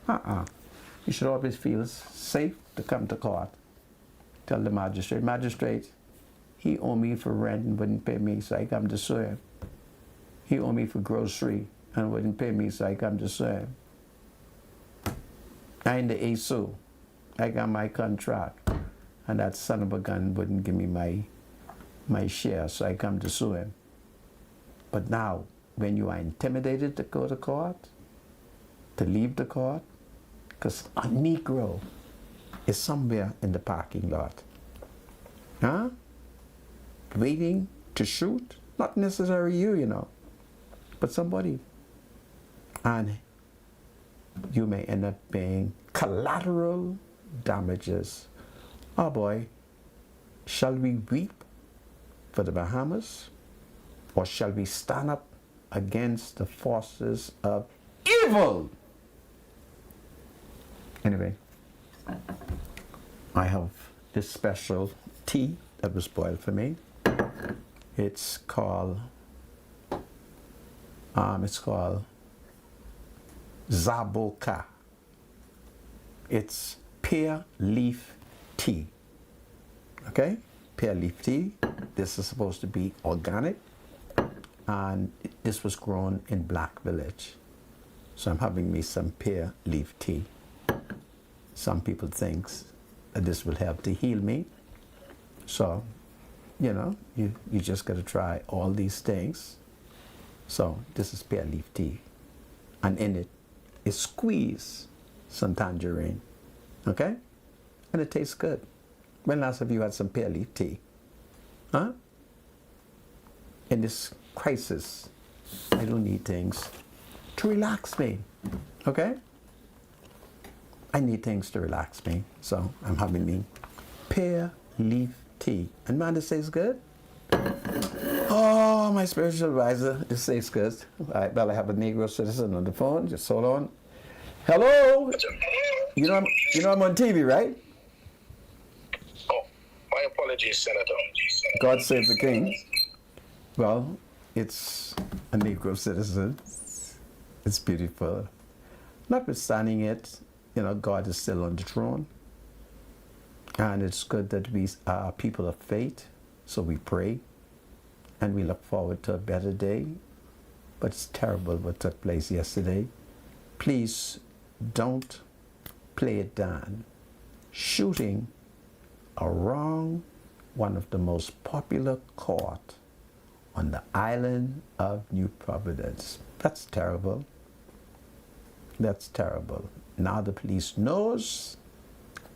You should always feel safe to come to court. Tell the magistrate, he owe me for rent and wouldn't pay me, so I come to sue him. He owe me for grocery and wouldn't pay me, so I come to sue him. I in the ASU, I got my contract, and that son of a gun wouldn't give me my share, so I come to sue him. But now, when you are intimidated to go to court, to leave the court, because a Negro is somewhere in the parking lot. Huh? waiting to shoot, not necessarily you, but somebody. And you may end up paying collateral damages. Oh boy, shall we weep for the Bahamas, or shall we stand up against the forces of evil? Anyway, I have this special tea that was boiled for me. It's called Zaboka. It's pear leaf tea. Okay, pear leaf tea. This is supposed to be organic, and this was grown in Black Village. So I'm having me some pear leaf tea. Some people think that this will help to heal me. So, you just got to try all these things. So this is pear leaf tea, and in it is squeeze some tangerine, okay? And it tastes good. When last have you had some pear leaf tea? Huh? In this crisis, I don't need things to relax me, okay? I need things to relax me, so I'm having me pear leaf tea. And man, this tastes good. Oh, my spiritual advisor, this tastes good. All right, well, I have a Negro citizen on the phone. Just hold on. Hello. You know I'm on TV, right? Oh, my apologies, Senator. God save the king. Well, it's a Negro citizen. It's beautiful. Notwithstanding it, God is still on the throne. And it's good that we are people of faith, so we pray. And we look forward to a better day. But it's terrible what took place yesterday. Please don't play it down. Shooting around one of the most popular court on the island of New Providence. That's terrible. That's terrible. Now the police knows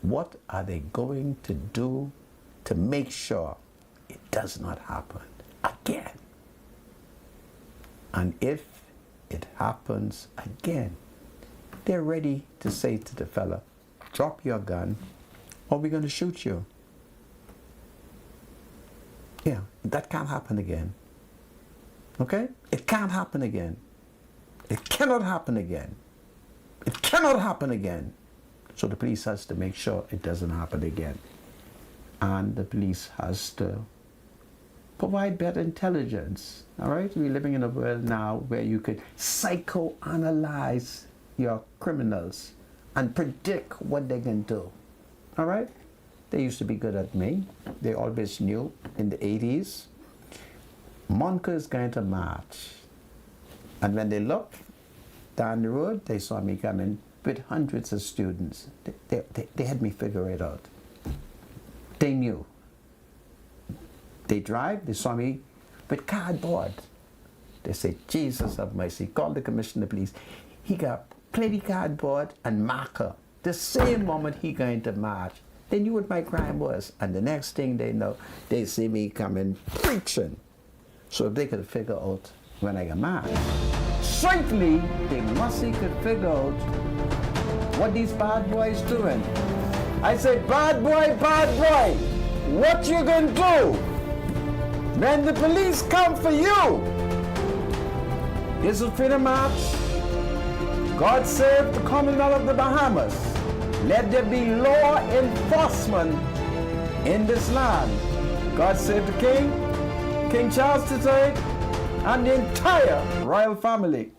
what are they going to do to make sure it does not happen again. And if it happens again, they're ready to say to the fella, drop your gun or we're going to shoot you. Yeah, that can't happen again. Okay? It can't happen again. It cannot happen again. It cannot happen again. So the police has to make sure it doesn't happen again. And the police has to provide better intelligence. All right? We're living in a world now where you could psychoanalyze your criminals and predict what they're going to do. All right? They used to be good at me. They always knew in the 80s, Monka is going to march. And when they looked down the road, they saw me coming with hundreds of students. They had me figure it out. They knew. They drive, they saw me with cardboard. They said, Jesus have mercy. Called the commissioner of police. He got plenty cardboard and marker. The same moment he going to march. They knew what my crime was. And the next thing they know, they see me coming preaching. So if they could figure out when I got marched, certainly they must could figure out what these bad boys doing. I said, bad boy, what you gonna do when the police come for you? This is Freedom March. God save the Commonwealth of the Bahamas. Let there be law enforcement in this land. God save the King, King Charles III, and the entire royal family.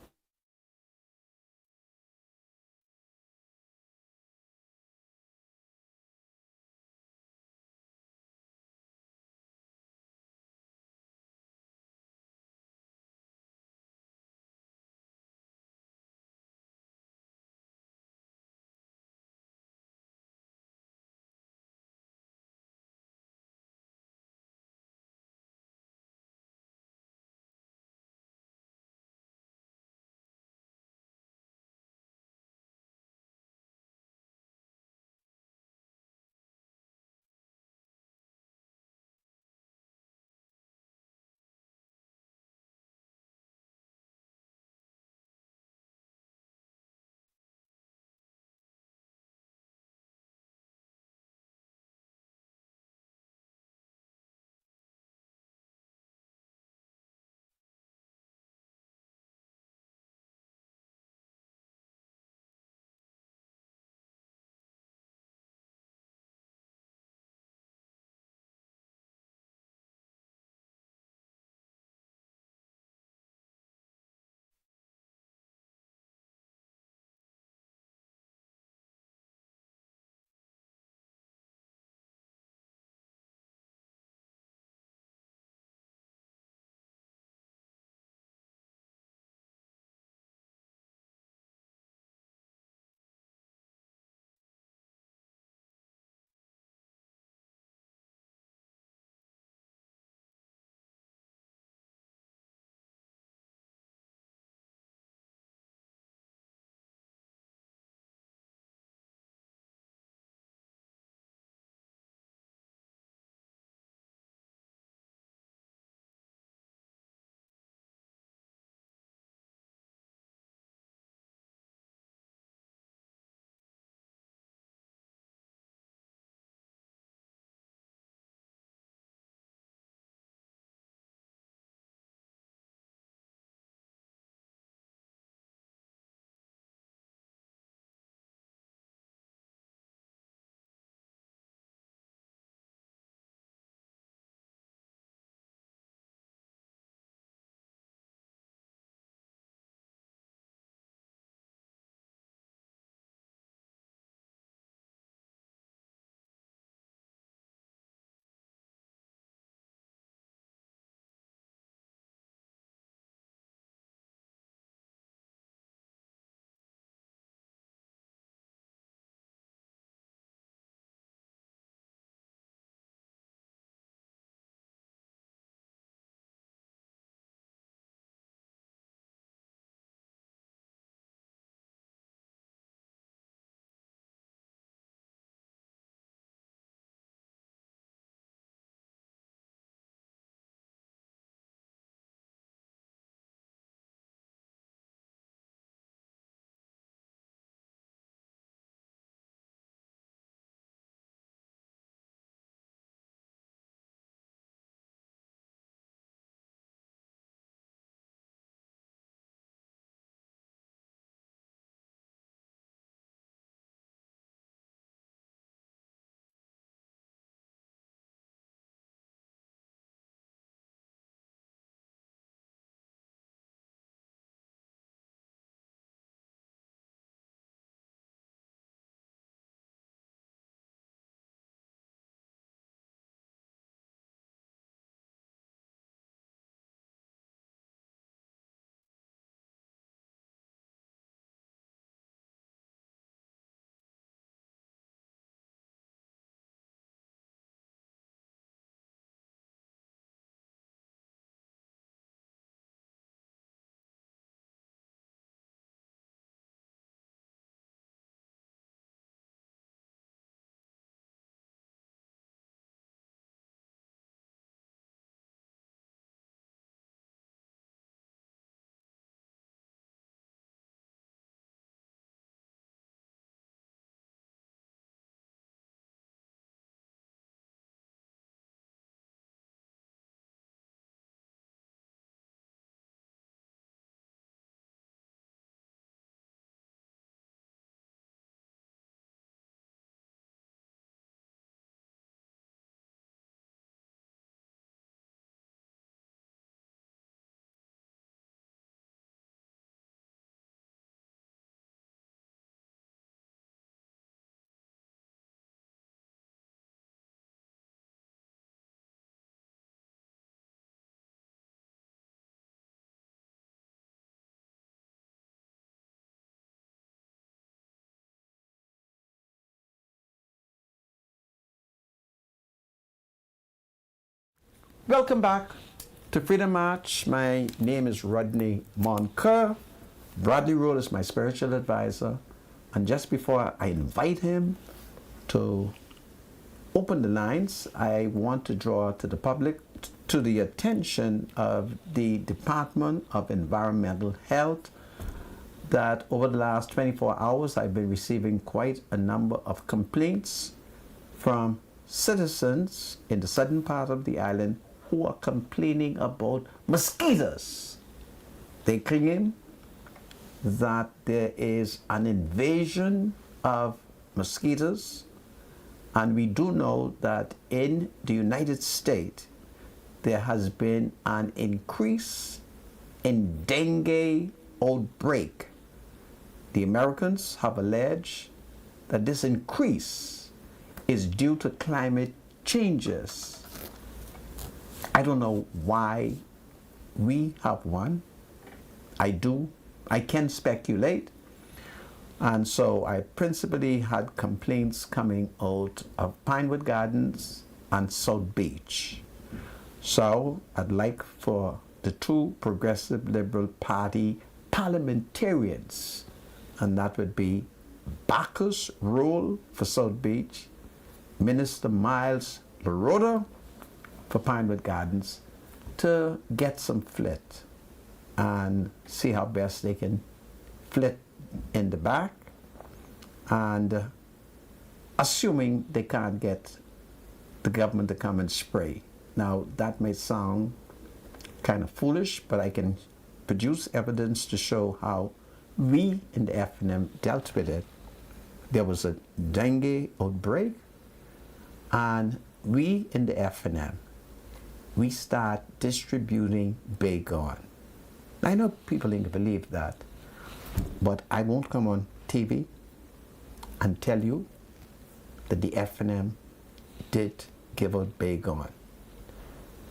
Welcome back to Freedom March. My name is Rodney Moncur. Bradley Roll is my spiritual advisor. And just before I invite him to open the lines, I want to draw to the public, to the attention of the Department of Environmental Health, that over the last 24 hours, I've been receiving quite a number of complaints from citizens in the southern part of the island who are complaining about mosquitoes. They claim that there is an invasion of mosquitoes, and we do know that in the United States there has been an increase in dengue outbreak. The Americans have alleged that this increase is due to climate changes. I don't know why we have one. I can speculate. And so I principally had complaints coming out of Pinewood Gardens and South Beach. So I'd like for the two Progressive Liberal Party parliamentarians, and that would be Bacchus Roll for South Beach, Minister Miles LaRota for Pinewood Gardens, to get some flit and see how best they can flit in the back, and assuming they can't get the government to come and spray. Now that may sound kind of foolish, but I can produce evidence to show how we in the FNM dealt with it. There was a dengue outbreak, and we in the FNM, we start distributing Baygon. I know people didn't believe that, but I won't come on TV and tell you that the FNM did give out Baygon.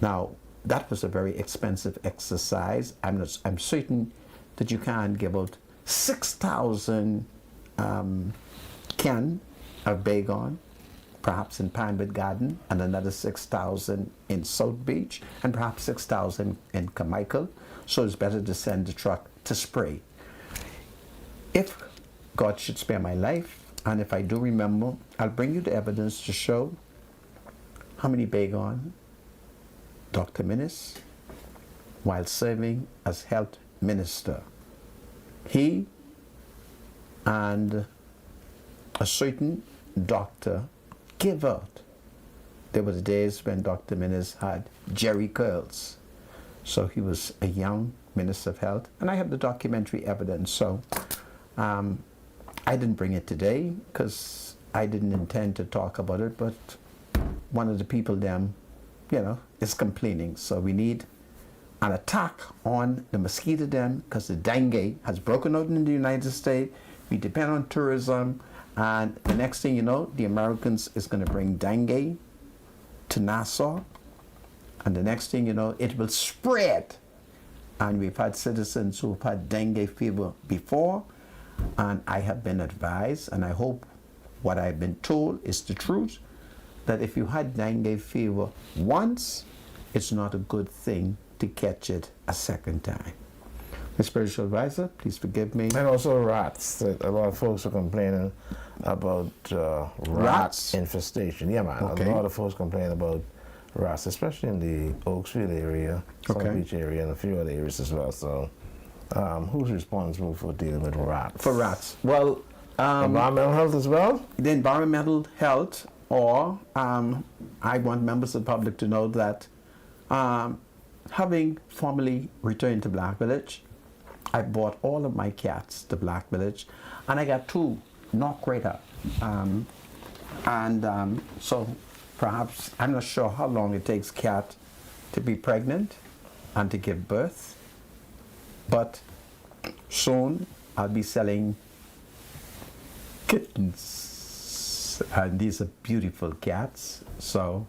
Now, that was a very expensive exercise. I'm certain that you can't give out 6,000 can of Baygon, perhaps in Pinewood Garden, and another 6,000 in South Beach, and perhaps 6,000 in Carmichael. So it's better to send the truck to spray. If God should spare my life, and if I do remember, I'll bring you the evidence to show how many Baygon Dr. Minnis, while serving as health minister, he and a certain doctor gave out. There were the days when Dr. Minnis had jerry curls. So he was a young minister of health, and I have the documentary evidence. So I didn't bring it today because I didn't intend to talk about it, but one of the people is complaining. So we need an attack on the mosquito dam because the dengue has broken out in the United States. We depend on tourism, and the next thing you know, the Americans is going to bring dengue to Nassau, and the next thing you know, it will spread. And we've had citizens who've had dengue fever before, and I have been advised, and I hope what I've been told is the truth, that if you had dengue fever once, it's not a good thing to catch it a second time. My spiritual advisor, please forgive me. And also rats. A lot of folks are complaining about rats infestation. Yeah, man. Okay. A lot of folks complain about rats, especially in the Oaksfield area, South Beach area, and a few other areas as well. So, who's responsible for dealing with rats? For rats. Well, environmental health as well? The environmental health, or I want members of the public to know that having formerly returned to Black Village, I brought all of my cats to Black Village, and I got 2 knock right up. So perhaps, I'm not sure how long it takes cat to be pregnant and to give birth, but soon I'll be selling kittens, and these are beautiful cats. So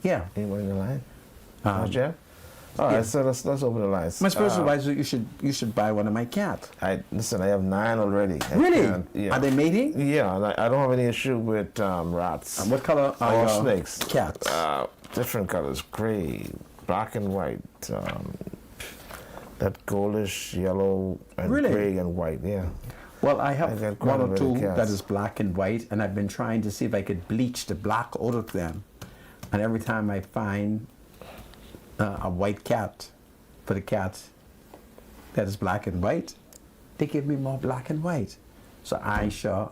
yeah. Anyone in the line? Jeff? All Yeah. right, so let's open the lines. My spiritual advisor, you should buy one of my cats. I have 9 already. Really? Yeah. Are they mating? Yeah, I don't have any issue with rats. And what color are Or your snakes. cats? different colors, gray, black and white, that goldish yellow and Really? gray and white, yeah. Well, I I have got quite one a or bit of two cats. that is black and white, and I've been trying to see if I could bleach the black out of them. And every time I find a white cat for the cat that is black and white, they give me more black and white. So I sure.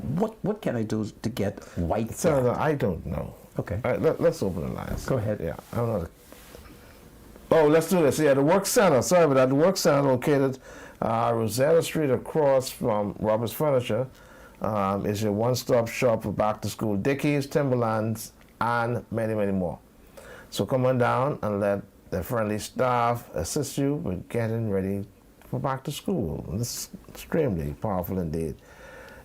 What can I do to get white Senator, cat? I don't know. Okay. All right, let's open the lines. Go ahead. Yeah, I don't know. Oh, let's do this. Yeah, the Work Center. Sorry about that. The Work Center located Rosetta Street across from Roberts Furniture is your one-stop shop for back-to-school Dickies, Timberlands, and many, many more. So come on down and let the friendly staff assist you with getting ready for back to school. This is extremely powerful indeed.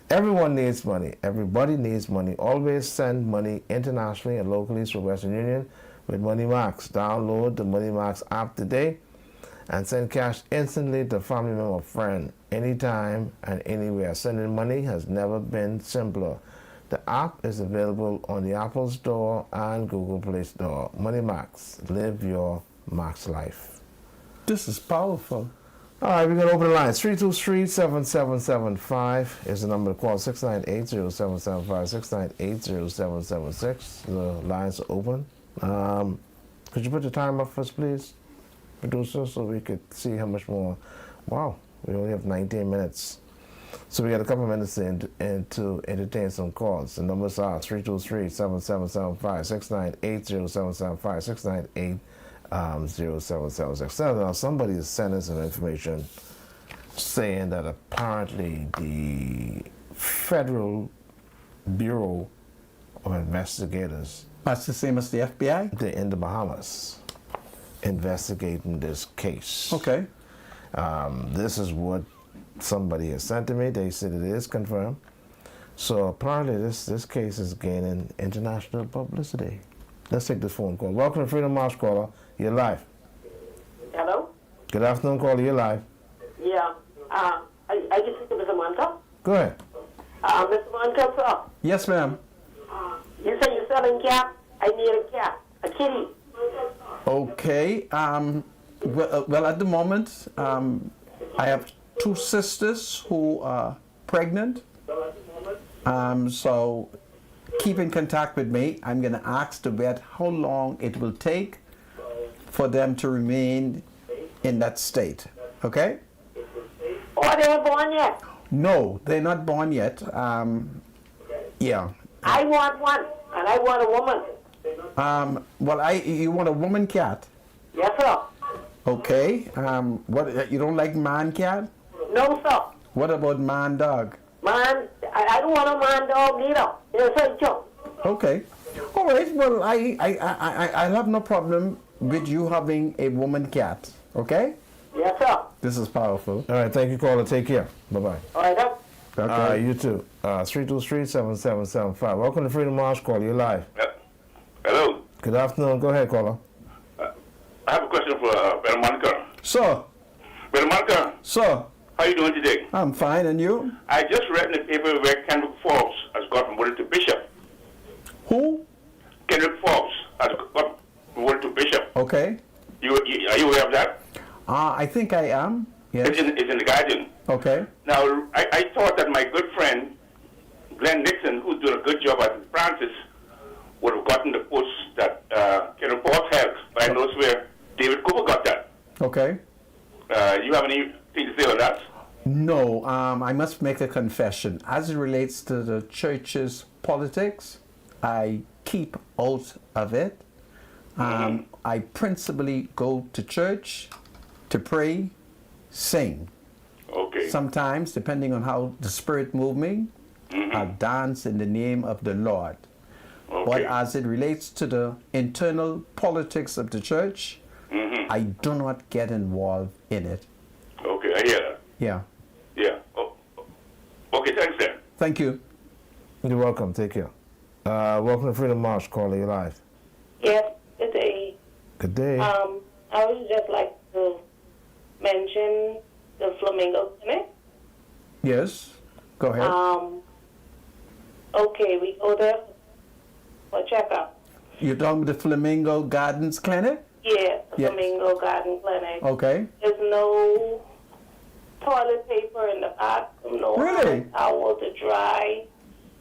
Everyone needs money. Everybody needs money. Always send money internationally and locally through Western Union with MoneyMax. Download the MoneyMax app today and send cash instantly to a family member or friend anytime and anywhere. Sending money has never been simpler. The app is available on the Apple Store and Google Play Store. MoneyMax. Live your max life. This is powerful. All right, we're going to open the lines. 323-7775 is the number to call. 698-0775, 698-0776. The lines are open. Could you put the time up for us, please, producer, so we could see how much more? Wow, we only have 19 minutes. So we got a couple minutes to entertain some calls. The numbers are 323-7775, 698-0775, 698-0776. Now, somebody is sending some information saying that apparently the Federal Bureau of Investigators, That's the same as the FBI? they're in the Bahamas investigating this case. Okay. This is what somebody has sent to me. They said it is confirmed. So apparently this case is gaining international publicity. Let's take this phone call. Welcome to Freedom March, caller. You're live. Hello? Good afternoon, caller. You're live. Yeah. I just speak to Mr. Monta. Go ahead. Mr. Monta, sir. Yes, ma'am. You say you're selling cat? I need a cat. A kitty. Okay. Well, at the moment, I have two sisters who are pregnant. So keep in contact with me. I'm going to ask the vet how long it will take for them to remain in that state. Okay? Oh, they ain't born yet. No, they're not born yet. Yeah. I want one, and I want a woman. Well, you want a woman cat? Yes, sir. Okay. What? You don't like man cat? No, sir. What about man dog? Man, I don't want a man dog neither. Yes, sir, Joe. Okay. All right. Well, I have no problem with you having a woman cat. Okay. Yes, sir. This is powerful. All right, thank you, caller. Take care. Bye-bye. All right, sir. Okay. You too. 323-7775. Welcome to Freedom March, caller. You're live. Hello. Good afternoon. Go ahead, caller. I have a question for Brother Monica. So, Brother Monica, how how you doing today? I'm fine, and you? I just read in the paper where Kendrick Forbes has got promoted to bishop. Who? Kendrick Forbes has got promoted to bishop. Okay. Are you aware of that? I think I am. Yes. It's in the Guardian. Okay. Now, I thought that my good friend, Glenn Nixon, who's doing a good job at Francis, would have gotten the post that Kendrick Forbes held, but I know where David Cooper got that. Okay. You have anything to say on that? No, I must make a confession. As it relates to the church's politics, I keep out of it. I principally go to church to pray, sing. Okay. Sometimes, depending on how the Spirit moves me, I'll dance in the name of the Lord. Okay. But as it relates to the internal politics of the church, I do not get involved in it. Okay, I hear that. Yeah. Yeah. Oh. Okay, thanks, then. Thank you. You're welcome. Take care. Welcome to Freedom March, caller. You're live. Yes, good day. Good day. I would just like to mention the Flamingo Clinic. Yes. Go ahead. Okay, we go there for checkup. You're talking about the Flamingo Gardens Clinic? Yeah, the Yes. Flamingo Garden Clinic. Okay. There's no toilet paper in the bathroom, no Really? towel to dry,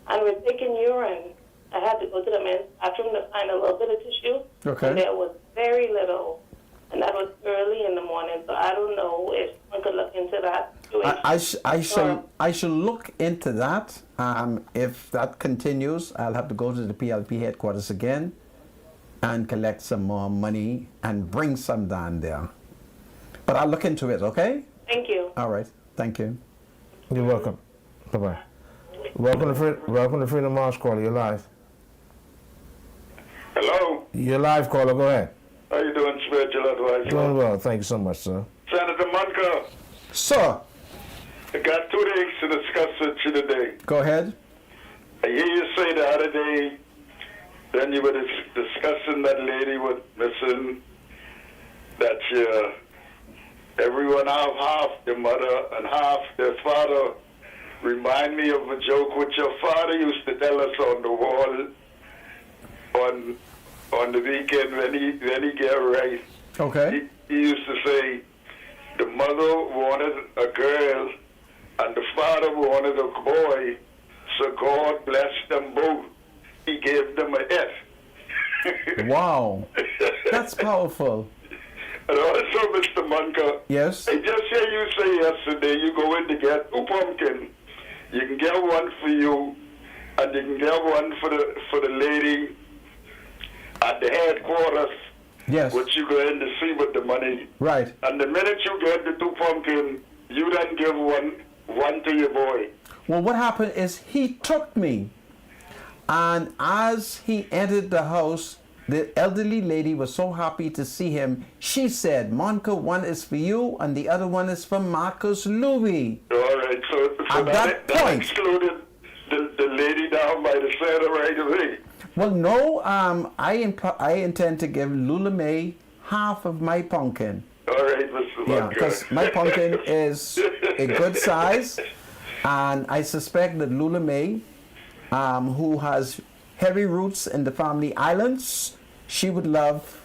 and we're taking urine. I had to go to the men's bathroom to find a little bit of tissue. Okay. And there was very little, and that was early in the morning. So I don't know if one could look into that situation. I shall look into that. If that continues, I'll have to go to the PLP headquarters again and collect some more money and bring some down there. But I'll look into it, okay? Thank you. All right. Thank you. You're welcome. Bye-bye. Welcome to Freedom March, caller. You're live. Hello. You're live, caller. Go ahead. How you doing, spiritual advisor? Doing well. Thank you so much, sir. Senator Monka, Sir, I got 2 things to discuss with you today. go ahead. I hear you say the other day, then you were discussing that lady was missing, that everyone half the mother and half their father. Remind me of a joke which your father used to tell us on the wall on the weekend when he get right. Okay. He used to say the mother wanted a girl and the father wanted a boy, so God blessed them both. He gave them a hit. Wow. That's powerful. And also, Mr. Munka, Yes. I just hear you say yesterday you go in to get 2 pumpkins. You can get one for you, and you can get one for the lady at the headquarters, Yes. which you go in to see with the money. Right. And the minute you get the 2 pumpkins, you then give one to your boy. Well, what happened is he took me, and as he entered the house, the elderly lady was so happy to see him. She said, "Monica, one is for you, and the other one is for Marcus Louis." All right, so At that that point- excluded the lady down by the center right away. Well, no, I intend to give Lula May half of my pumpkin. All right, Mr. Yeah, Munka. because my pumpkin is a good size, and I suspect that Lula May, who has heavy roots in the family islands, she would love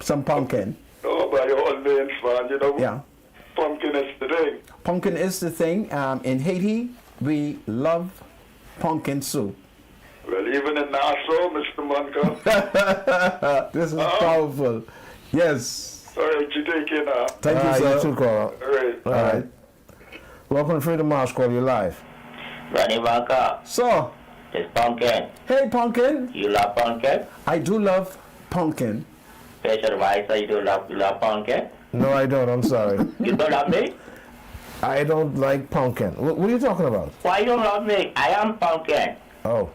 some pumpkin. Oh, by all means, man. You know, Yeah. pumpkin is the thing. Pumpkin is the thing. In Haiti, we love pumpkin soup. Well, even in Nassau, Mr. Munka. This is powerful. Yes. All right, you take it now. Thank you, You sir. too, caller. All right. All right. Welcome to Freedom March, caller. You're live. Ronnie Walker, So, it's pumpkin. hey, pumpkin. You love pumpkin? I do love pumpkin. Special advisor, you love pumpkin? No, I don't. I'm sorry. You don't love me? I don't like pumpkin. What are you talking about? Why you don't love me? I am pumpkin. Oh,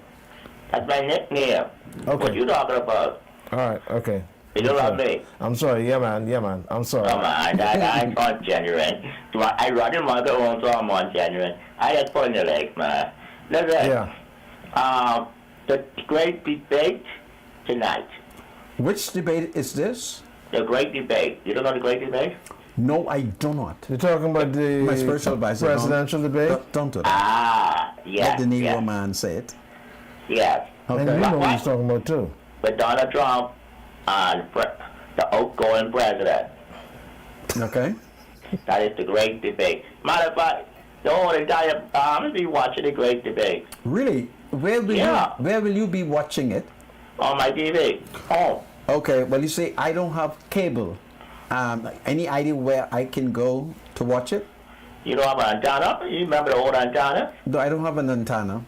That's my nickname. Okay. What you talking about? all right. Okay. You don't love me? I'm sorry. Yeah, man. Yeah, man. I'm sorry. Come on, I'm not genuine. I run in mother own, so I'm on genuine. I just put in the legs, man. Listen, Yeah. the great debate tonight. Which debate is this? The great debate. You don't know the great debate? No, I do not. You're talking about the My spiritual advisor. presidential debate? Don't do that. Ah, Let yes, the Negro yes, man say it. yes. And Okay. you know what he's talking about, too. With Donald Trump and the outgoing president. Okay. That is the great debate. Matter of fact, the whole entire army be watching the great debate Really? Where will you be watching it? on my TV. Oh, Okay. Well, you see, I don't have cable. Any idea where I can go to watch it? you don't have an antenna? You remember the old antenna? No, I don't have an antenna.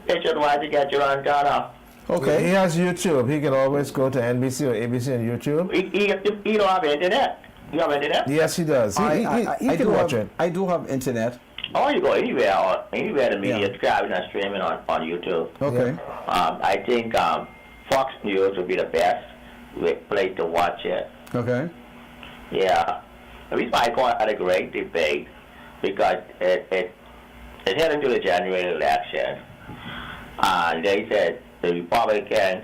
They should want to get your antenna. He Okay. has YouTube. He can always go to NBC or ABC on YouTube. You don't have internet. You have internet? Yes, he does. He I can do watch have, it. I do have internet. Oh, you go anywhere the media Yeah. is grabbing and streaming on YouTube. Okay. I think Fox News would be the best place to watch it. Okay. Yeah. The reason why I call it a great debate because it heading to the January election. And they said the Republican,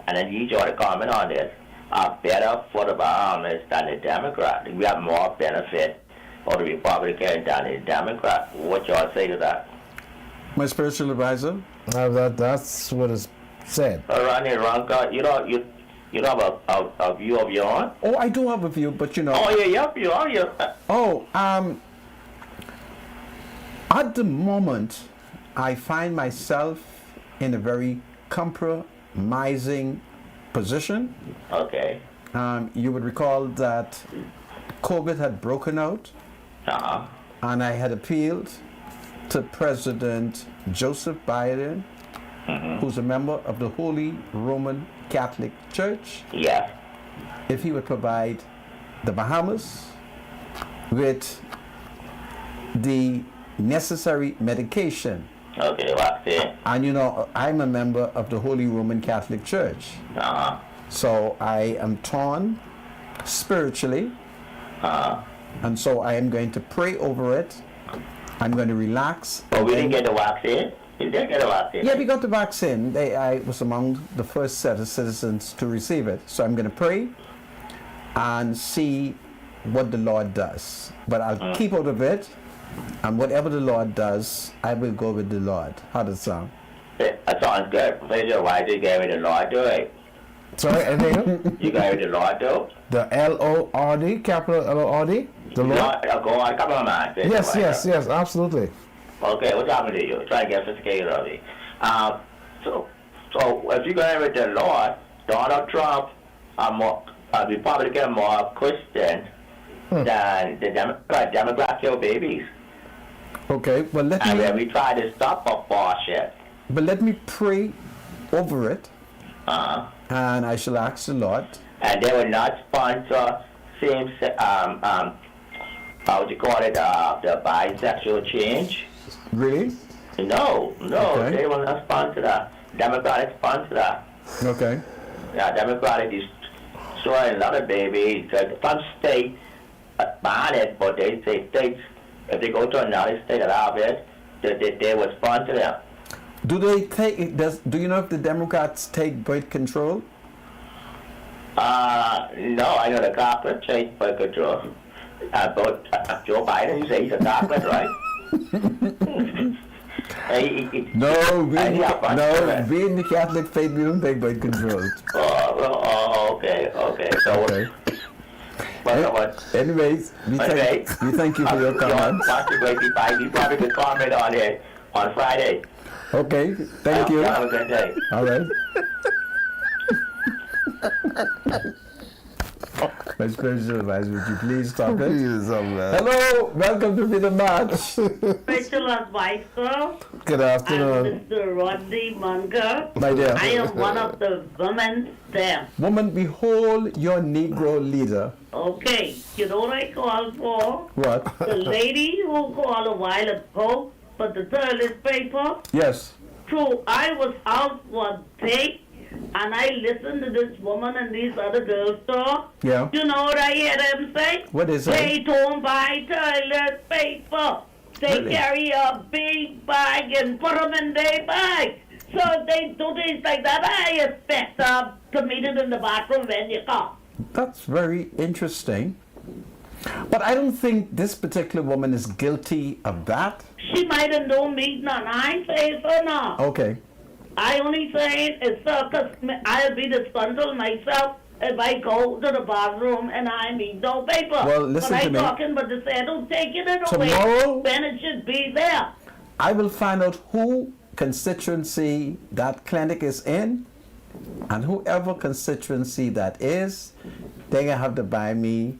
and then you joined a comment on this, are better for the Bahamas than the Democrat. We have more benefit for the Republican than the Democrat. What y'all say to that? My spiritual advisor. That's what his Said. Ronnie Ronka, you know a view of your own? Oh, I do have a view, but you know. Oh, yeah, yep, you are. At the moment, I find myself in a very compromising position. Okay. You would recall that COVID had broken out, Uh-huh. and I had appealed to President Joseph Biden, who's a member of the Holy Roman Catholic Church, Yes. if he would provide the Bahamas with the necessary medication. Okay, vaccine. And you know, I'm a member of the Holy Roman Catholic Church, Uh-huh. so I am torn spiritually, and so I am going to pray over it. I'm going to relax. But we didn't get the vaccine. You didn't get the vaccine. Yeah, we got the vaccine. I was among the first set of citizens to receive it. So I'm going to pray and see what the Lord does. But I'll keep out of it, and whatever the Lord does, I will go with the Lord. How does it sound? That sounds good. Professor, why did you give me the Lord do it? Sorry, anything? You gave me the Lord do? The L-O-R-D, capital L-O-R-D? The Lord? Go on, come on, man. Yes, absolutely. Okay, what's happening to you? Try to get sophisticated of it. So if you go with the Lord, Donald Trump are more Republican, more Christian than the Democrat kill babies. Okay, well And when we try to stop abortion, let me pray over it, and I shall ask the Lord. and they will not sponsor same how would you call it, the bisexual change. Really? No, Okay. they will not sponsor that. Democratic sponsor that. Okay. Yeah, Democratic is destroying a lot of babies. Some states ban it, but they say states, if they go to another state that have it, they will sponsor them. Do they take it? Do you know if the Democrats take birth control? No, I know the Catholic take birth control. But Joe Biden, you say he's a Catholic, right? No, we in Yeah, the Catholic faith, we don't take birth control. Okay. So, Okay. But Anyways, we thank you for your comments. You probably could comment on it on Friday. Okay, thank you. Have a good day. All right. My spiritual advisor, would you please stop it? Hello, welcome to the match. Special advisor, Good afternoon. Mr. Rodney Munger. My dear. I am one of the women there. Woman, behold your Negro leader. Okay, you know what I called for? What? The lady who called a while ago for the toilet paper. Yes. So I was out one day and I listened to this woman and these other girls talk. Yeah. You know what I hear them say? What is it? They don't buy toilet paper. They Really? carry a big bag and put them in their bag. So they do things like that. I expect to meet it in the bathroom when you come. That's very interesting. But I don't think this particular woman is guilty of that. She might have known me none. I ain't saying so now. Okay. I only saying it's because I'll be disgruntled myself if I go to the bathroom and I need no paper. Well, listen but to I'm me. talking, but they say I don't take it Tomorrow- away when it should be there. I will find out who constituency that clinic is in, and whoever constituency that is, they're gonna have to buy me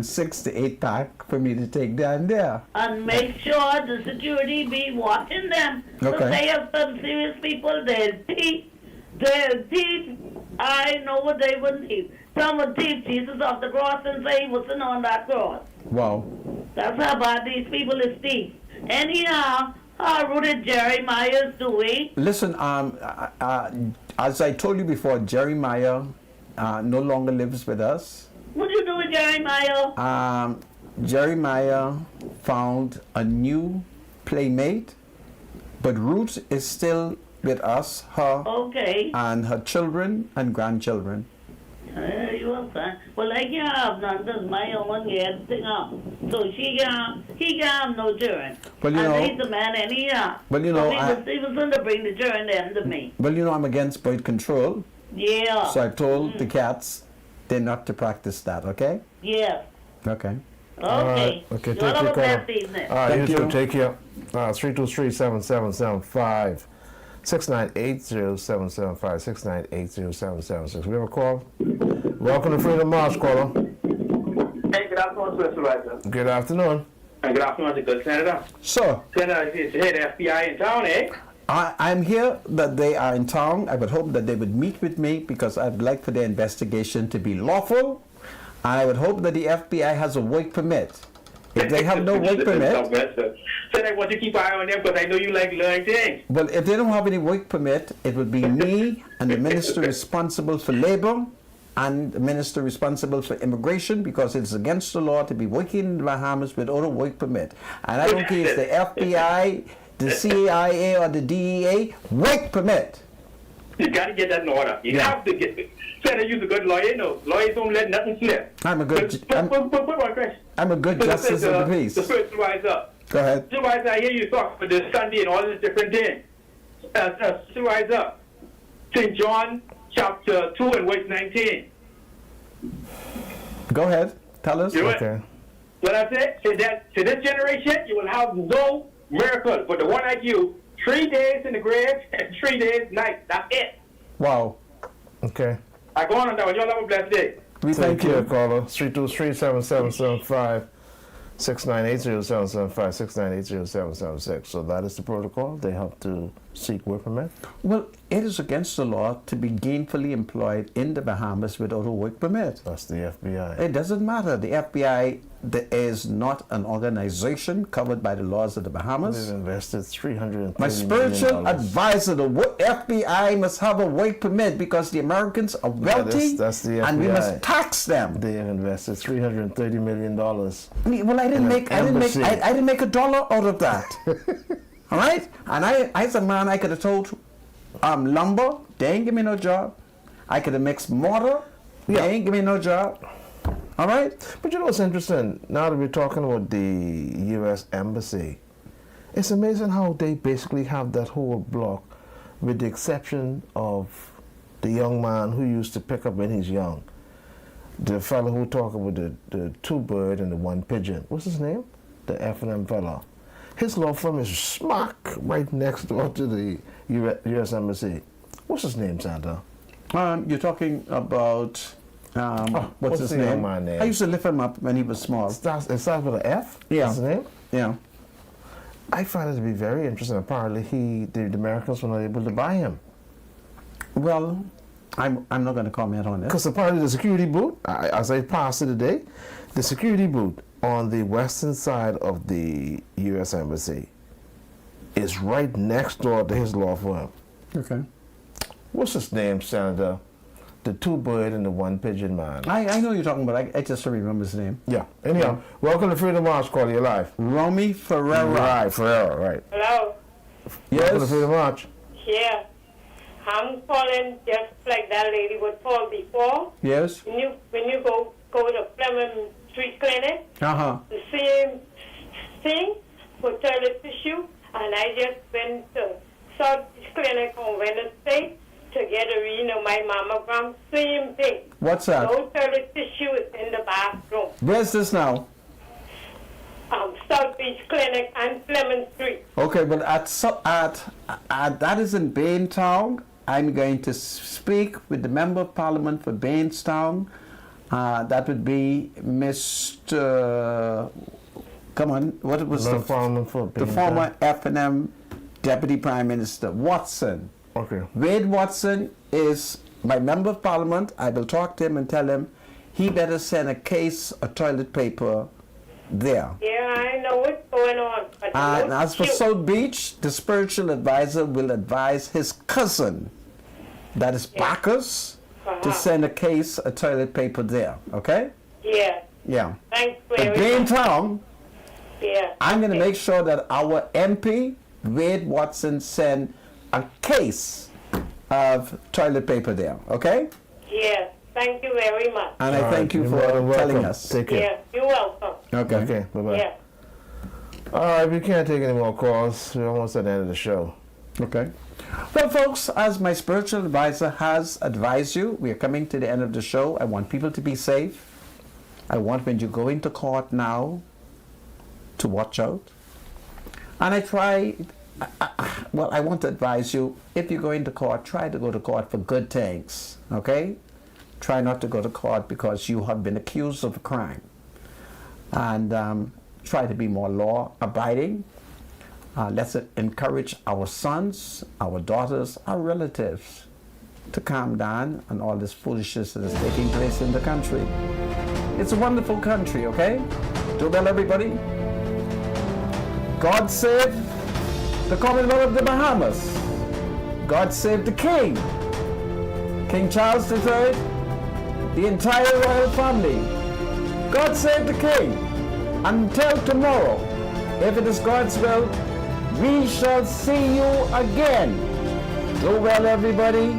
6 to 8 pack for me to take down there. And make sure the security be watching them. Okay. So they have some serious people, they'll thief. I know what they would thief. Some would thief Jesus off the cross and say he wasn't on that cross. Wow. That's how bad these people is thief. Anyhow, how Rudy Jeremiah is doing. Listen, as I told you before, Jeremiah no longer lives with us. What you do with Jeremiah? Jeremiah found a new playmate, but Ruth is still with us, her Okay. and her children and grandchildren. You understand? Well, I can't have none because my woman get thing up. So he can't have no children. Well, you and know- he's the man and he Well, you know, he was going to bring the children then to me. Well, you know, I'm against birth control, Yeah. so I've told the cats they're not to practice that, okay? Yeah. Okay. All right. Okay. Okay, You take have your a call. blessed evening. All right, Thank you too. you. Take care. 323-7775. 698-0775. 698-0776. We have a call. Welcome to Freedom March, caller. Hey, good afternoon, Mr. Supervisor. Good afternoon. And good afternoon to good Senator. So, Senator, you hear the FBI in town, eh? I'm here that they are in town. I would hope that they would meet with me because I'd like for their investigation to be lawful. And I would hope that the FBI has a work permit. If they have no work permit, So I want to keep an eye on them because I know you like learning things. well, if they don't have any work permit, it would be me and the minister responsible for labor and the minister responsible for immigration because it's against the law to be working in the Bahamas without a work permit. And I don't care if it's the FBI, the CIA, or the DEA, work permit. You got to get that in order. You have to get it. Senator, you're a good lawyer, you know. Lawyers don't let nothing slip. I'm a good Put one question. I'm a good justice of the peace. The first supervisor. Go ahead. Supervisor, I hear you talk about this Sunday and all these different things. Supervisor, St. John chapter 2 and verse 19. Go ahead. Tell us. You know Okay. what I said? Say that to this generation, you will have no miracle. But the one like you, 3 days in the grave and 3 days night. That's it. Wow. Okay. I go on and down. Y'all have a blessed day. We Take thank care, you. caller. 323-7775. 698-0775. 698-0776. So that is the protocol. They have to seek work permit. Well, it is against the law to be gainfully employed in the Bahamas without a work permit. That's the FBI. It doesn't matter. The FBI is not an organization covered by the laws of the They've Bahamas. invested $330 My spiritual million. advisor, the FBI must have a work permit because the Americans are wealthy that's the and we FBI. must tax them. They have invested $330 million. Well, I didn't an make embassy. I didn't make $1 out of that. All right, and I as a man, I could have told lumber, they ain't give me no job. I could have mixed mortar, they ain't give me no job. All right, But you know what's interesting? Now that we're talking about the U.S. Embassy, it's amazing how they basically have that whole block, with the exception of the young man who used to pick up when he's young. The fellow who talked about the two bird and the one pigeon. What's his name? The F&M fellow. His law firm is smack right next door to the U.S. Embassy. What's his name, Santa? you're talking about what's his the young name? man's name? I used to lift him up when he was small. It starts with an F? Yeah. What's his name? Yeah. I find it to be very interesting. Apparently, the Americans were not able to buy him. Well, I'm not going to comment on it. Because apparently the security booth, as I passed it today, the security booth on the western side of the U.S. Embassy is right next door to his law firm. Okay. What's his name, Senator? The two bird and the one pigeon man. I know you're talking about. I just don't remember his name. Yeah. Anyhow, welcome to Freedom March. Call you live. Romy Ferreira. Right, Ferreira, right. Hello? Welcome to Yes. Freedom March. Yeah. I'm calling just like that lady was called before. Yes. When you go to Fleming Street Clinic, Uh-huh. the same thing for toilet tissue, and I just went to South Clinic on Wednesday to get my mammogram. Same thing. What's that? No toilet tissue is in the bathroom. Where's this now? South Beach Clinic and Fleming Street. Okay, but at that is in Baintown. I'm going to speak with the Member of Parliament for Bainstown. That would be Mr. Come on, what was No the problem for the former F&M Deputy Prime Minister Watson? Okay. Wade Watson is my Member of Parliament. I will talk to him and tell him he better send a case of toilet paper there. Yeah, I know what's going on. But And no as for tissue. South Beach, the spiritual advisor will advise his cousin, that is Bacchus, to send a case of toilet paper there. Okay? Yeah. Yeah. Thanks But very being much. town, Yeah. I'm going to make sure that our MP, Wade Watson, send a case of toilet paper there. Okay? Yeah. Thank you very much. And I thank you You're for more than telling welcome. us. Take care. Yeah, you're welcome. Okay. Okay, bye-bye. Yeah. All right, we can't take any more calls. We're almost at the end of the show. Okay. Well, folks, as my spiritual advisor has advised you, we are coming to the end of the show. I want people to be safe. I want when you go into court now to watch out. And I want to advise you, if you go into court, try to go to court for good things, okay? Try not to go to court because you have been accused of a crime. And try to be more law-abiding. Let's encourage our sons, our daughters, our relatives to calm down on all this foolishness that is taking place in the country. It's a wonderful country, okay? Do well, everybody. God save the Commonwealth of the Bahamas. God save the King, King Charles III, the entire royal family. God save the King. Until tomorrow, if it is God's will, we shall see you again. Do well, everybody.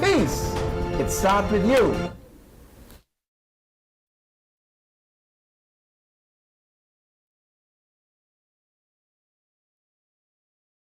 Peace. It starts with you.